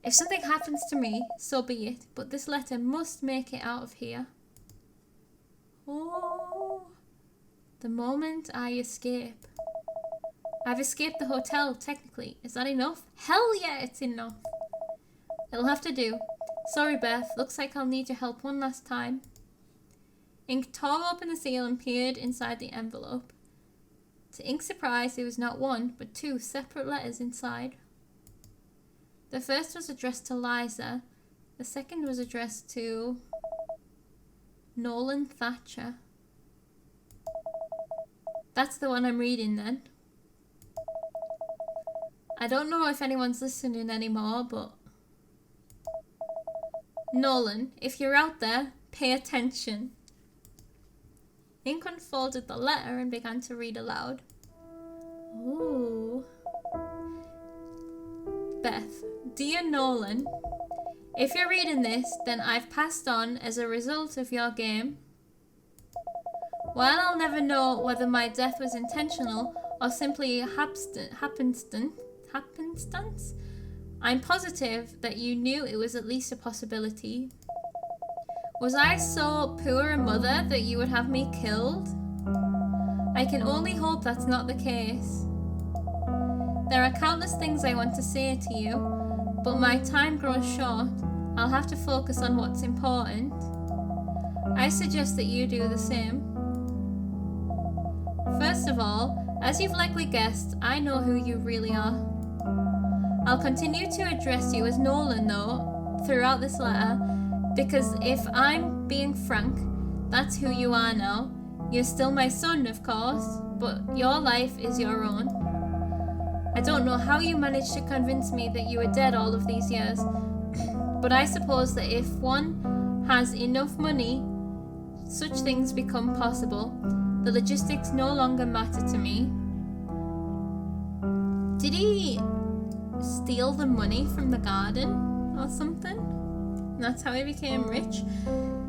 Speaker 1: If something happens to me, so be it. But this letter must make it out of here. Oh... The moment I escape. I've escaped the hotel, technically. Is that enough? Hell yeah, it's enough. It'll have to do. Sorry, Beth. Looks like I'll need your help one last time. Ink tore open the seal and peered inside the envelope. To Ink's surprise, there was not one, but two separate letters inside. The first was addressed to Liza. The second was addressed to... Nolan Thatcher. That's the one I'm reading then. I don't know if anyone's listening anymore, but... Nolan, if you're out there, pay attention. Ink unfolded the letter and began to read aloud. Ooh. Beth, dear Nolan, if you're reading this, then I've passed on as a result of your game. While I'll never know whether my death was intentional or simply happenstance, I'm positive that you knew it was at least a possibility. Was I so poor a mother that you would have me killed? I can only hope that's not the case. There are countless things I want to say to you, but my time grows short. I'll have to focus on what's important. I suggest that you do the same. First of all, as you've likely guessed, I know who you really are. I'll continue to address you as Nolan, though, throughout this letter, because if I'm being frank, that's who you are now. You're still my son, of course, but your life is your own. I don't know how you managed to convince me that you were dead all of these years, but I suppose that if one has enough money, such things become possible. The logistics no longer matter to me. Did he steal the money from the garden or something? And that's how he became rich.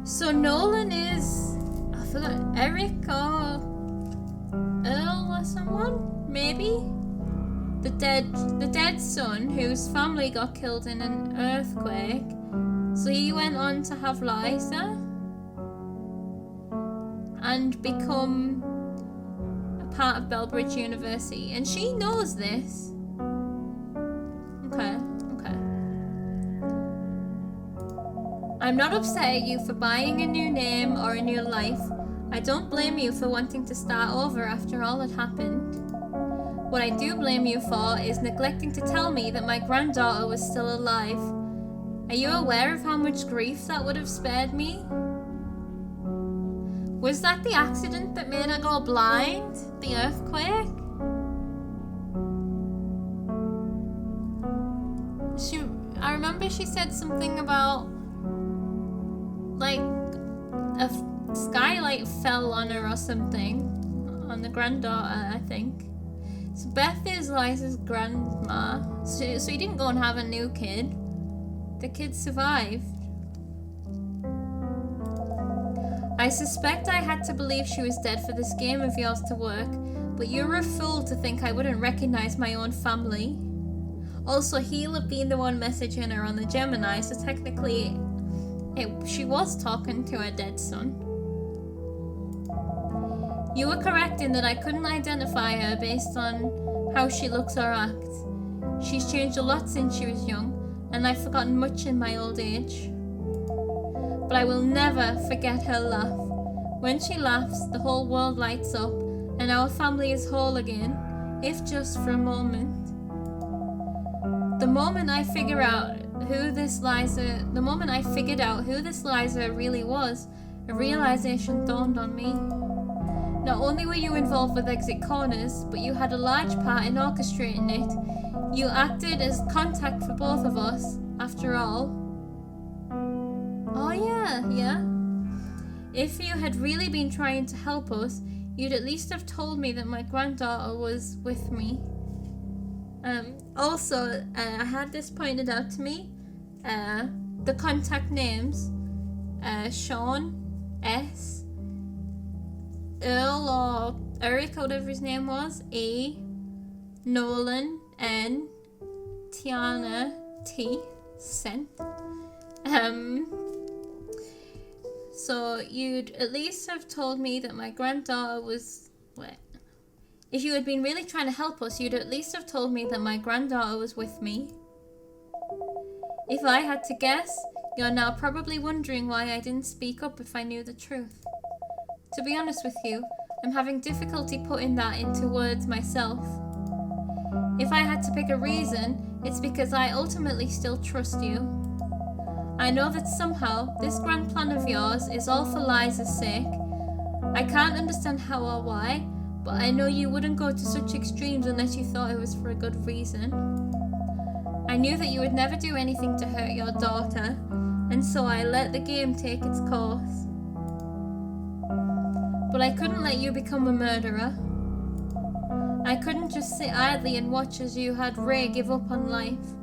Speaker 1: So Nolan is, I forgot, Eric or Earl or someone? Maybe? The dead son whose family got killed in an earthquake. So he went on to have Liza and become a part of Belbridge University. And she knows this. Okay. I'm not upset at you for buying a new name or a new life. I don't blame you for wanting to start over after all that happened. What I do blame you for is neglecting to tell me that my granddaughter was still alive. Are you aware of how much grief that would have spared me? Was that the accident that made her go blind? The earthquake? I remember she said something about, like, a skylight fell on her or something. On the granddaughter, I think. So Beth is Liza's grandma. So he didn't go and have a new kid. The kid survived. I suspect I had to believe she was dead for this game of yours to work, but you're a fool to think I wouldn't recognize my own family. Also, he'll have been the one messaging her on the Gemini, so technically she was talking to her dead son. You were correct in that I couldn't identify her based on how she looks or acts. She's changed a lot since she was young, and I've forgotten much in my old age. But I will never forget her laugh. When she laughs, the whole world lights up, and our family is whole again, if just for a moment. The moment I figure out who this Liza, the moment I figured out who this Liza really was, a realization dawned on me. Not only were you involved with Exit Corners, but you had a large part in orchestrating it. You acted as contact for both of us, after all. Oh yeah. If you had really been trying to help us, you'd at least have told me that my granddaughter was with me. Also, I had this pointed out to me. The contact names, Sean, S, Earl or Eric, whatever his name was, A, Nolan, N, Tiana, T, Sen. So you'd at least have told me that my granddaughter was... Wait. If you had been really trying to help us, you'd at least have told me that my granddaughter was with me. If I had to guess, you're now probably wondering why I didn't speak up if I knew the truth. To be honest with you, I'm having difficulty putting that into words myself. If I had to pick a reason, it's because I ultimately still trust you. I know that somehow this grand plan of yours is all for Liza's sake. I can't understand how or why, but I know you wouldn't go to such extremes unless you thought it was for a good reason. I knew that you would never do anything to hurt your daughter, and so I let the game take its course. But I couldn't let you become a murderer. I couldn't just sit idly and watch as you had Ray give up on life.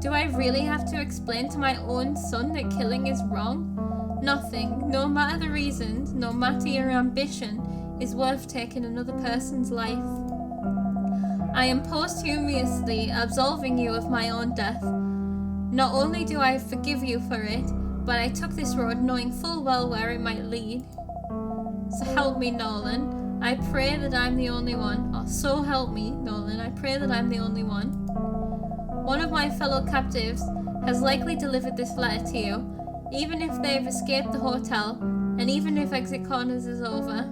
Speaker 1: Do I really have to explain to my own son that killing is wrong? Nothing, no matter the reasons, no matter your ambition, is worth taking another person's life. I am posthumously absolving you of my own death. Not only do I forgive you for it, but I took this road knowing full well where it might lead. So help me, Nolan. I pray that I'm the only one. Or so help me, Nolan. I pray that I'm the only one. One of my fellow captives has likely delivered this letter to you, even if they've escaped the hotel, and even if Exit Corners is over.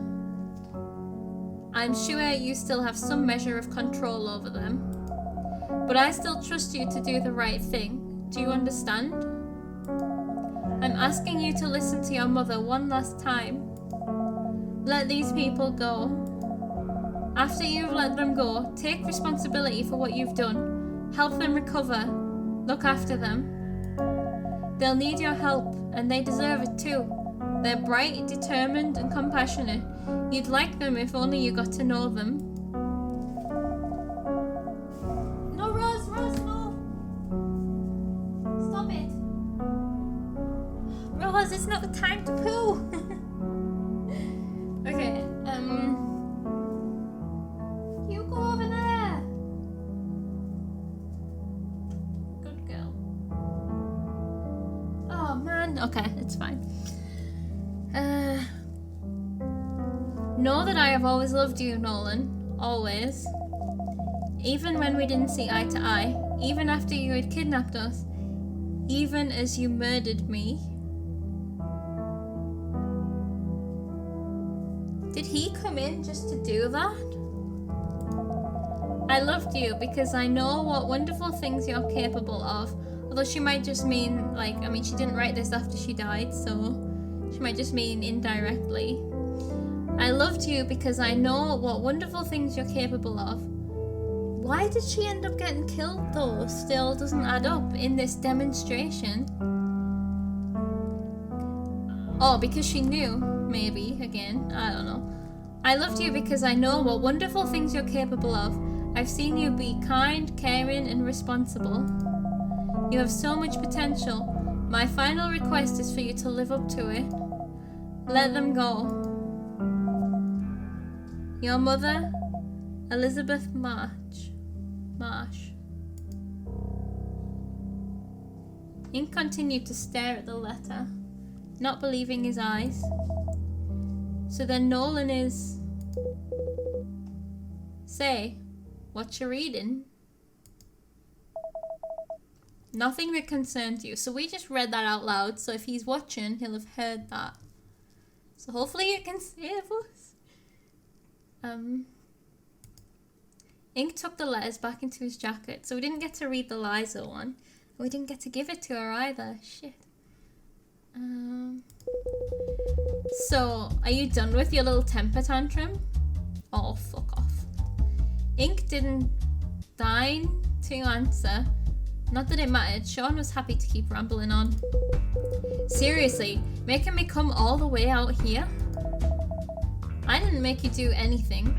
Speaker 1: I'm sure you still have some measure of control over them. But I still trust you to do the right thing. Do you understand? I'm asking you to listen to your mother one last time. Let these people go. After you've let them go, take responsibility for what you've done. Help them recover. Look after them. They'll need your help, and they deserve it too. They're bright, determined, and compassionate. You'd like them if only you got to know them. No, Rose, no! Stop it! Rose, it's not the time to poo! Okay, you go over there! Good girl. Oh man, okay, it's fine. Know that I have always loved you, Nolan. Always. Even when we didn't see eye to eye. Even after you had kidnapped us. Even as you murdered me. Did he come in just to do that? I loved you because I know what wonderful things you're capable of. Although she might just mean, like, I mean, she didn't write this after she died, so she might just mean indirectly. I loved you because I know what wonderful things you're capable of. Why did she end up getting killed though? Still doesn't add up in this demonstration. Oh, because she knew, maybe, again, I don't know. I loved you because I know what wonderful things you're capable of. I've seen you be kind, caring, and responsible. You have so much potential. My final request is for you to live up to it. Let them go. Your mother, Elizabeth Marsh. Ink continued to stare at the letter, not believing his eyes. So then Nolan is... Say, what you reading? Nothing that concerns you. So we just read that out loud, so if he's watching, he'll have heard that. So hopefully it can save us. Ink took the letters back into his jacket, so we didn't get to read the Liza one. We didn't get to give it to her either. Shit. So, are you done with your little temper tantrum? Oh, fuck off. Ink didn't deign to answer. Not that it mattered, Sean was happy to keep rambling on. Seriously, making me come all the way out here? I didn't make you do anything.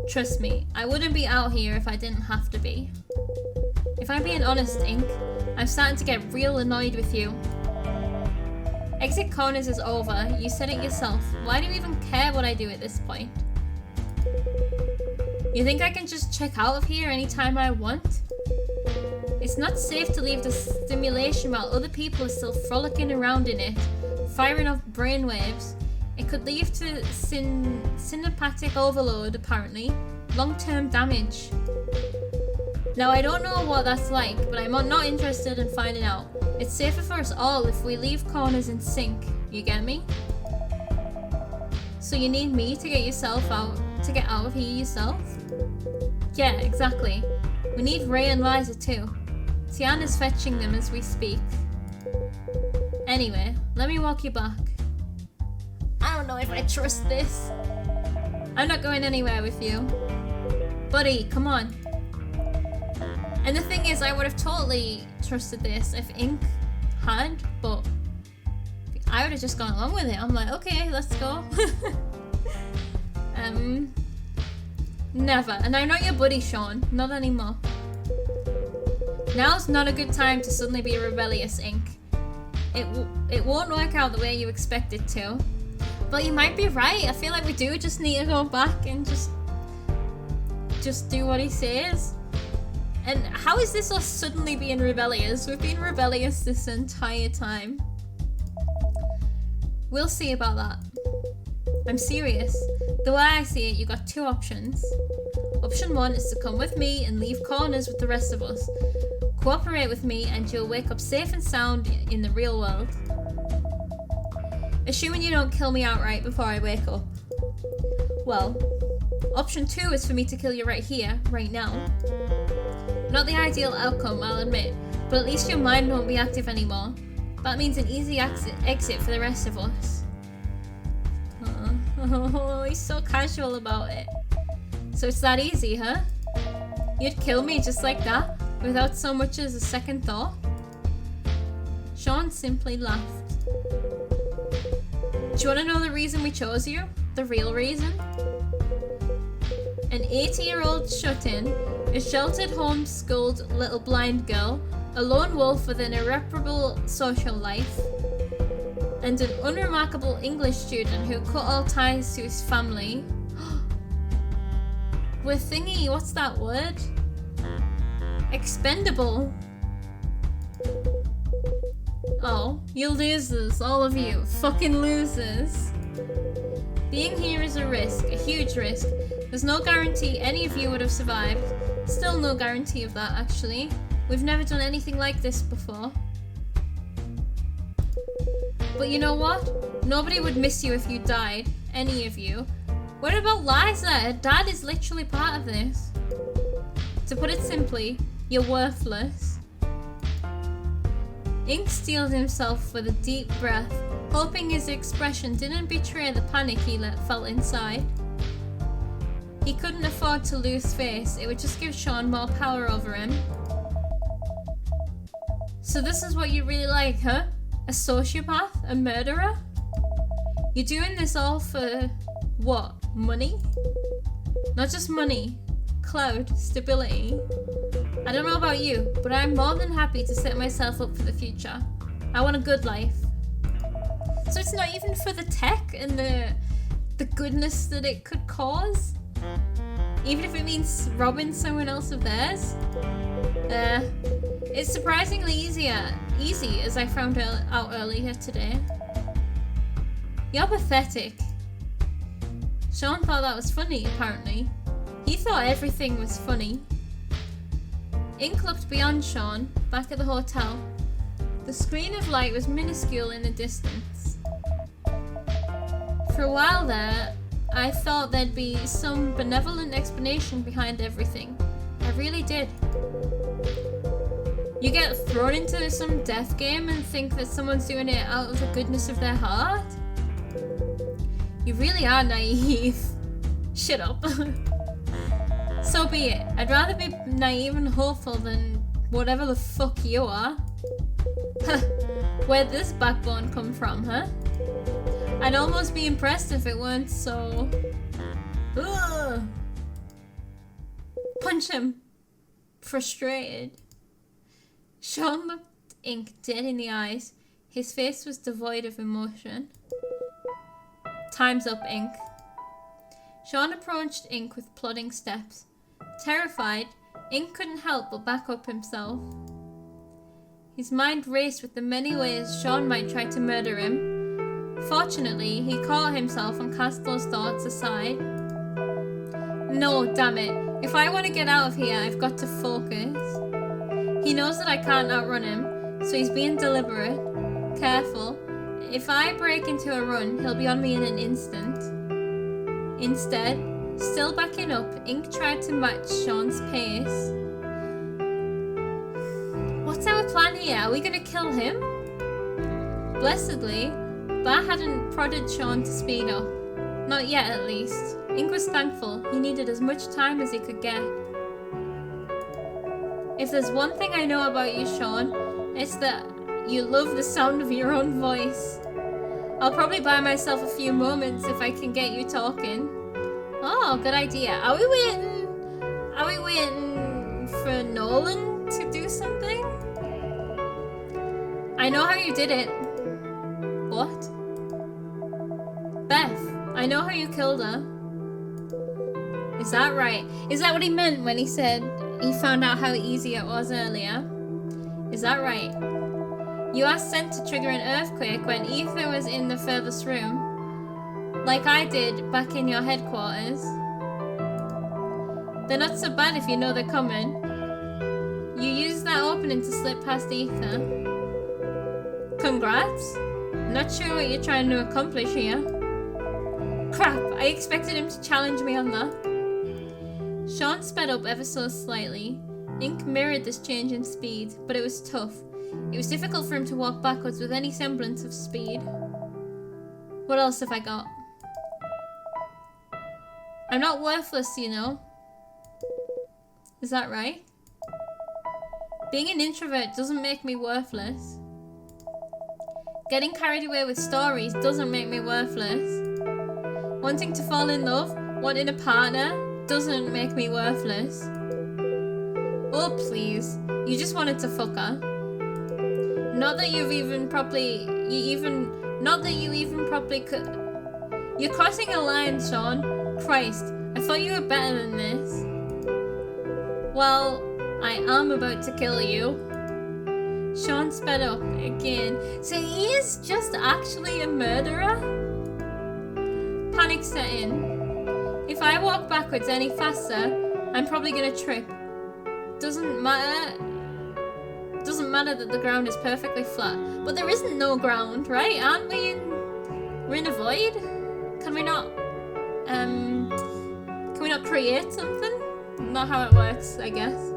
Speaker 1: Trust me, I wouldn't be out here if I didn't have to be. If I'm being honest, Ink, I'm starting to get real annoyed with you. Exit Corners is over, you said it yourself. Why do you even care what I do at this point? You think I can just check out of here anytime I want? It's not safe to leave the stimulation while other people are still frolicking around in it, firing off brainwaves. It could lead to synaptic overload, apparently. Long-term damage. Now, I don't know what that's like, but I'm not interested in finding out. It's safer for us all if we leave Corners in sync. You get me? So you need me to get out of here yourself? Yeah, exactly. We need Ray and Liza too. Tiana's fetching them as we speak. Anyway, let me walk you back. I don't know if I trust this. I'm not going anywhere with you. Buddy, come on. And the thing is, I would have totally trusted this if Ink had, but I would have just gone along with it. I'm like, okay, let's go. Never. And I'm not your buddy, Sean. Not anymore. Now's not a good time to suddenly be rebellious, Ink. It won't work out the way you expect it to. But you might be right. I feel like we do just need to go back and just do what he says. And how is this us suddenly being rebellious? We've been rebellious this entire time. We'll see about that. I'm serious. The way I see it, you got two options. Option one is to come with me and leave Corners with the rest of us. Cooperate with me and you'll wake up safe and sound in the real world. Assuming you don't kill me outright before I wake up. Well, option two is for me to kill you right here, right now. Not the ideal outcome, I'll admit, but at least your mind won't be active anymore. That means an easy exit for the rest of us. Oh, he's so casual about it. So it's that easy, huh? You'd kill me just like that, without so much as a second thought? Sean simply laughed. Do you want to know the reason we chose you? The real reason? An 80-year-old shut-in, a sheltered, homeschooled little blind girl, a lone wolf with an irreparable social life, and an unremarkable English student who cut all ties to his family. We're thingy, what's that word? Expendable. Oh, you losers, all of you. Fucking losers. Being here is a risk, a huge risk. There's no guarantee any of you would have survived. Still no guarantee of that, actually. We've never done anything like this before. But you know what? Nobody would miss you if you died. Any of you. What about Liza? Her dad is literally part of this. To put it simply, you're worthless. Ink steeled himself with a deep breath, hoping his expression didn't betray the panic he felt inside. He couldn't afford to lose face, it would just give Sean more power over him. So this is what you really like, huh? A sociopath? A murderer? You're doing this all for what? Money? Not just money. Clout, stability. I don't know about you, but I'm more than happy to set myself up for the future. I want a good life. So it's not even for the tech and the goodness that it could cause? Even if it means robbing someone else of theirs? It's surprisingly easy as I found out earlier today. You're pathetic. Sean thought that was funny, apparently. He thought everything was funny. Ink looked beyond Sean, back at the hotel. The screen of light was minuscule in the distance. For a while there, I thought there'd be some benevolent explanation behind everything. I really did. You get thrown into some death game and think that someone's doing it out of the goodness of their heart? You really are naive. Shut up. So be it. I'd rather be naive and hopeful than whatever the fuck you are. Where'd this backbone come from, huh? I'd almost be impressed if it weren't so... Ugh. Punch him. Frustrated. Sean looked Ink dead in the eyes. His face was devoid of emotion. Time's up, Ink. Sean approached Ink with plodding steps. Terrified, Ink couldn't help but back up himself. His mind raced with the many ways Sean might try to murder him. Fortunately, he caught himself and cast those thoughts aside. No, damn it. If I want to get out of here, I've got to focus. He knows that I can't outrun him, so he's being deliberate, careful. If I break into a run, he'll be on me in an instant. Instead, still backing up, Ink tried to match Sean's pace. What's our plan here? Are we gonna kill him? Blessedly, Bar hadn't prodded Sean to speed up. Not yet, at least. Ink was thankful. He needed as much time as he could get. If there's one thing I know about you, Sean, it's that you love the sound of your own voice. I'll probably buy myself a few moments if I can get you talking. Oh, good idea. Are we waiting for Nolan to do something? I know how you did it. What? Beth, I know how you killed her. Is that right? Is that what he meant when he said he found out how easy it was earlier? Is that right? You are sent to trigger an earthquake when Ether was in the furthest room. Like I did back in your headquarters. They're not so bad if you know they're coming. You used that opening to slip past Ether. Congrats. Not sure what you're trying to accomplish here. Crap, I expected him to challenge me on that. Sean sped up ever so slightly. Ink mirrored this change in speed, but it was tough. It was difficult for him to walk backwards with any semblance of speed. What else have I got? I'm not worthless, you know. Is that right? Being an introvert doesn't make me worthless. Getting carried away with stories doesn't make me worthless. Wanting to fall in love, wanting a partner, doesn't make me worthless. Oh please, you just wanted to fuck her. Not that you even properly could. You're crossing a line, Sean. Christ, I thought you were better than this. Well, I am about to kill you. Sean sped up again. So he is just actually a murderer? Panic set in. If I walk backwards any faster, I'm probably gonna trip. Doesn't matter that the ground is perfectly flat. But there isn't no ground, right? Aren't we we're in a void? Can we not create something? Not how it works, I guess.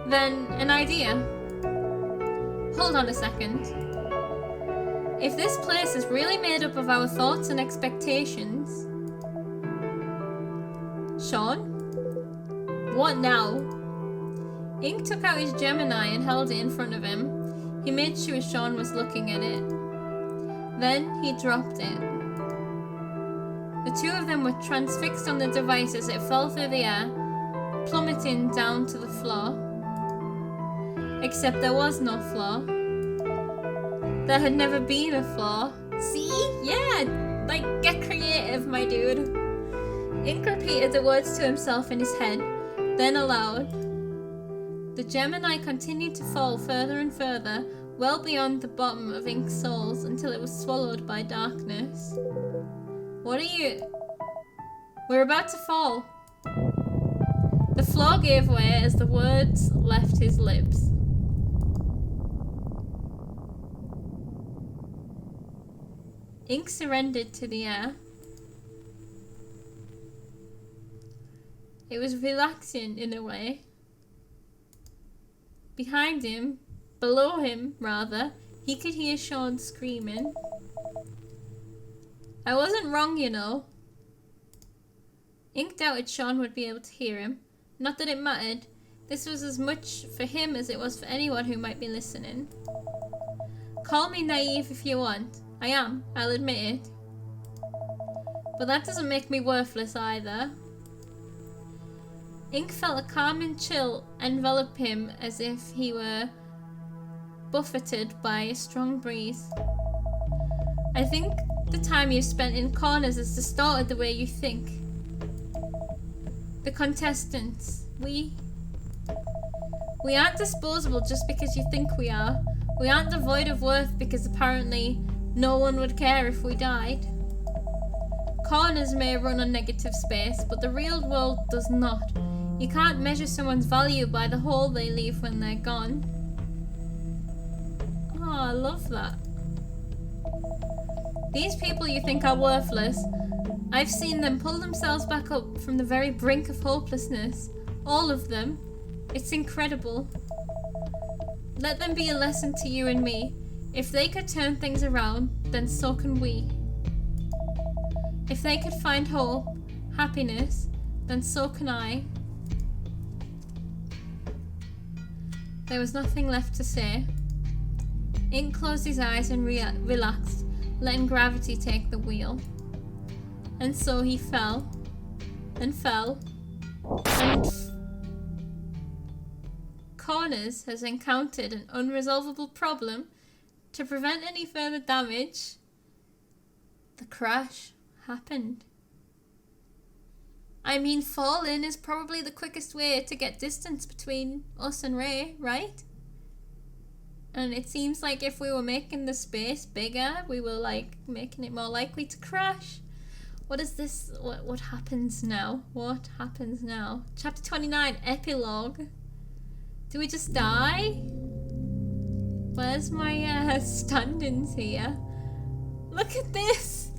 Speaker 1: Then an idea. Hold on a second. If this place is really made up of our thoughts and expectations... Sean? What now? Ink took out his Gemini and held it in front of him. He made sure Sean was looking at it. Then he dropped it. The two of them were transfixed on the device as it fell through the air, plummeting down to the floor. Except there was no floor. There had never been a floor. See? Yeah! Like, get creative, my dude. Ink repeated the words to himself in his head, then aloud. The Gemini continued to fall further and further, well beyond the bottom of Ink's souls until it was swallowed by darkness. What are you... We're about to fall. The floor gave way as the words left his lips. Ink surrendered to the air. It was relaxing in a way. Behind him, below him rather, he could hear Sean screaming. I wasn't wrong, you know. Ink doubted Sean would be able to hear him. Not that it mattered. This was as much for him as it was for anyone who might be listening. Call me naive if you want. I am, I'll admit it. But that doesn't make me worthless either. Ink felt a calm and chill envelop him as if he were buffeted by a strong breeze. I think the time you've spent in corners has distorted the way you think. The contestants, we aren't disposable just because you think we are. We aren't devoid of worth because apparently no one would care if we died. Corners may run on negative space, but the real world does not. You can't measure someone's value by the hole they leave when they're gone. Oh, I love that. These people you think are worthless, I've seen them pull themselves back up from the very brink of hopelessness. All of them. It's incredible. Let them be a lesson to you and me. If they could turn things around, then so can we. If they could find hope, happiness, then so can I. There was nothing left to say. Ink closed his eyes and relaxed, letting gravity take the wheel. And so he fell, and fell, and Corners has encountered an unresolvable problem. To prevent any further damage, the crash happened. I mean, falling is probably the quickest way to get distance between us and Ray, right? And it seems like if we were making the space bigger, we were like making it more likely to crash. What is this? What happens now? What happens now? Chapter 29, Epilogue. Do we just die? Where's my stand-ins here? Look at this!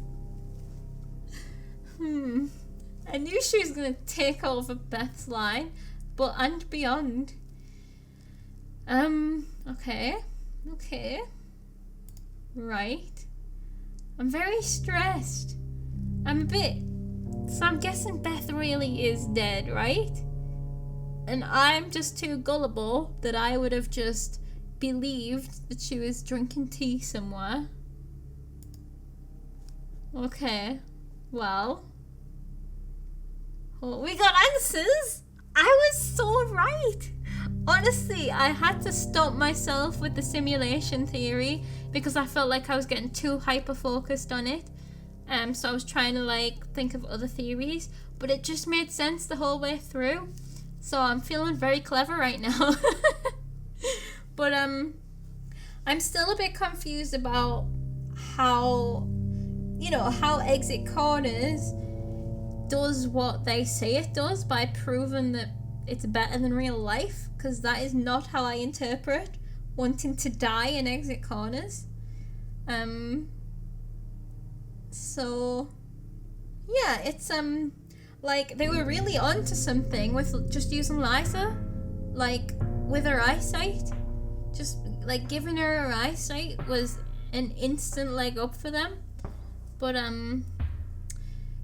Speaker 1: I knew she was gonna take over Beth's line, but and beyond. Okay. Right. I'm very stressed. So I'm guessing Beth really is dead, right? And I'm just too gullible that I would have just believed that she was drinking tea somewhere. Okay. Well, we got answers! I was so right! Honestly, I had to stop myself with the simulation theory because I felt like I was getting too hyper-focused on it. So I was trying to think of other theories, but it just made sense the whole way through. So I'm feeling very clever right now. But I'm still a bit confused about how Exit Corners does what they say it does by proving that it's better than real life, because that is not how I interpret wanting to die in Exit Corners. So yeah, it's they were really onto something with just using Liza, with her eyesight. Just giving her eyesight was an instant leg up for them. But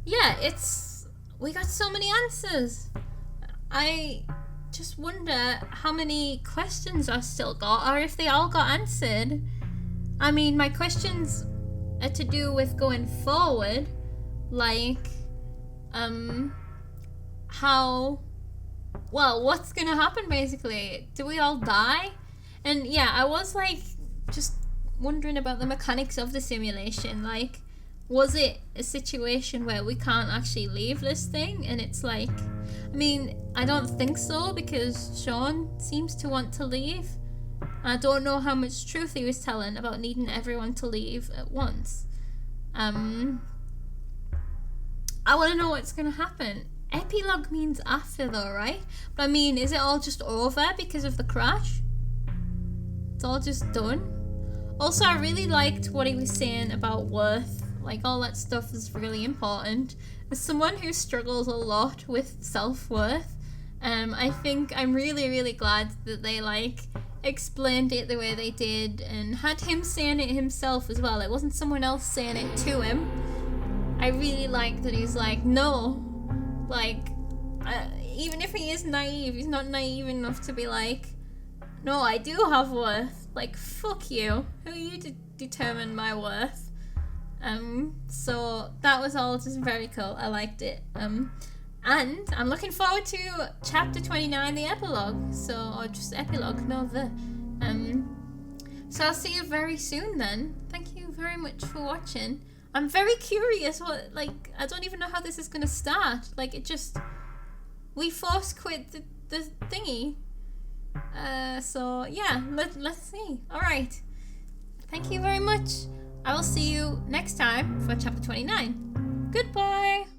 Speaker 1: yeah, we got so many answers. I just wonder how many questions I still got, or if they all got answered. I mean, my questions are to do with going forward, what's gonna happen basically? Do we all die? And yeah, I was just wondering about the mechanics of the simulation. Was it a situation where we can't actually leave this thing? And it's I don't think so, because Sean seems to want to leave. I don't know how much truth he was telling about needing everyone to leave at once. I want to know what's going to happen. Epilogue means after though, right? But is it all just over because of the crash? It's all just done? Also, I really liked what he was saying about worth. All that stuff is really important. As someone who struggles a lot with self-worth, I think I'm really, really glad that they like explained it the way they did and had him saying it himself as well. It wasn't someone else saying it to him. I really like that he's like, no, like, even if he is naive, he's not naive enough to be like, no, I do have worth. Like, fuck you. Who are you to determine my worth? So that was all just very cool. I liked it. And I'm looking forward to chapter 29, the epilogue. So, or just epilogue, no, the. So I'll see you very soon then. Thank you very much for watching. I'm very curious what, like, I don't even know how this is gonna start. Like, it just, we force quit the thingy. So yeah, let's see. Alright. Thank you very much. I will see you next time for chapter 29. Goodbye!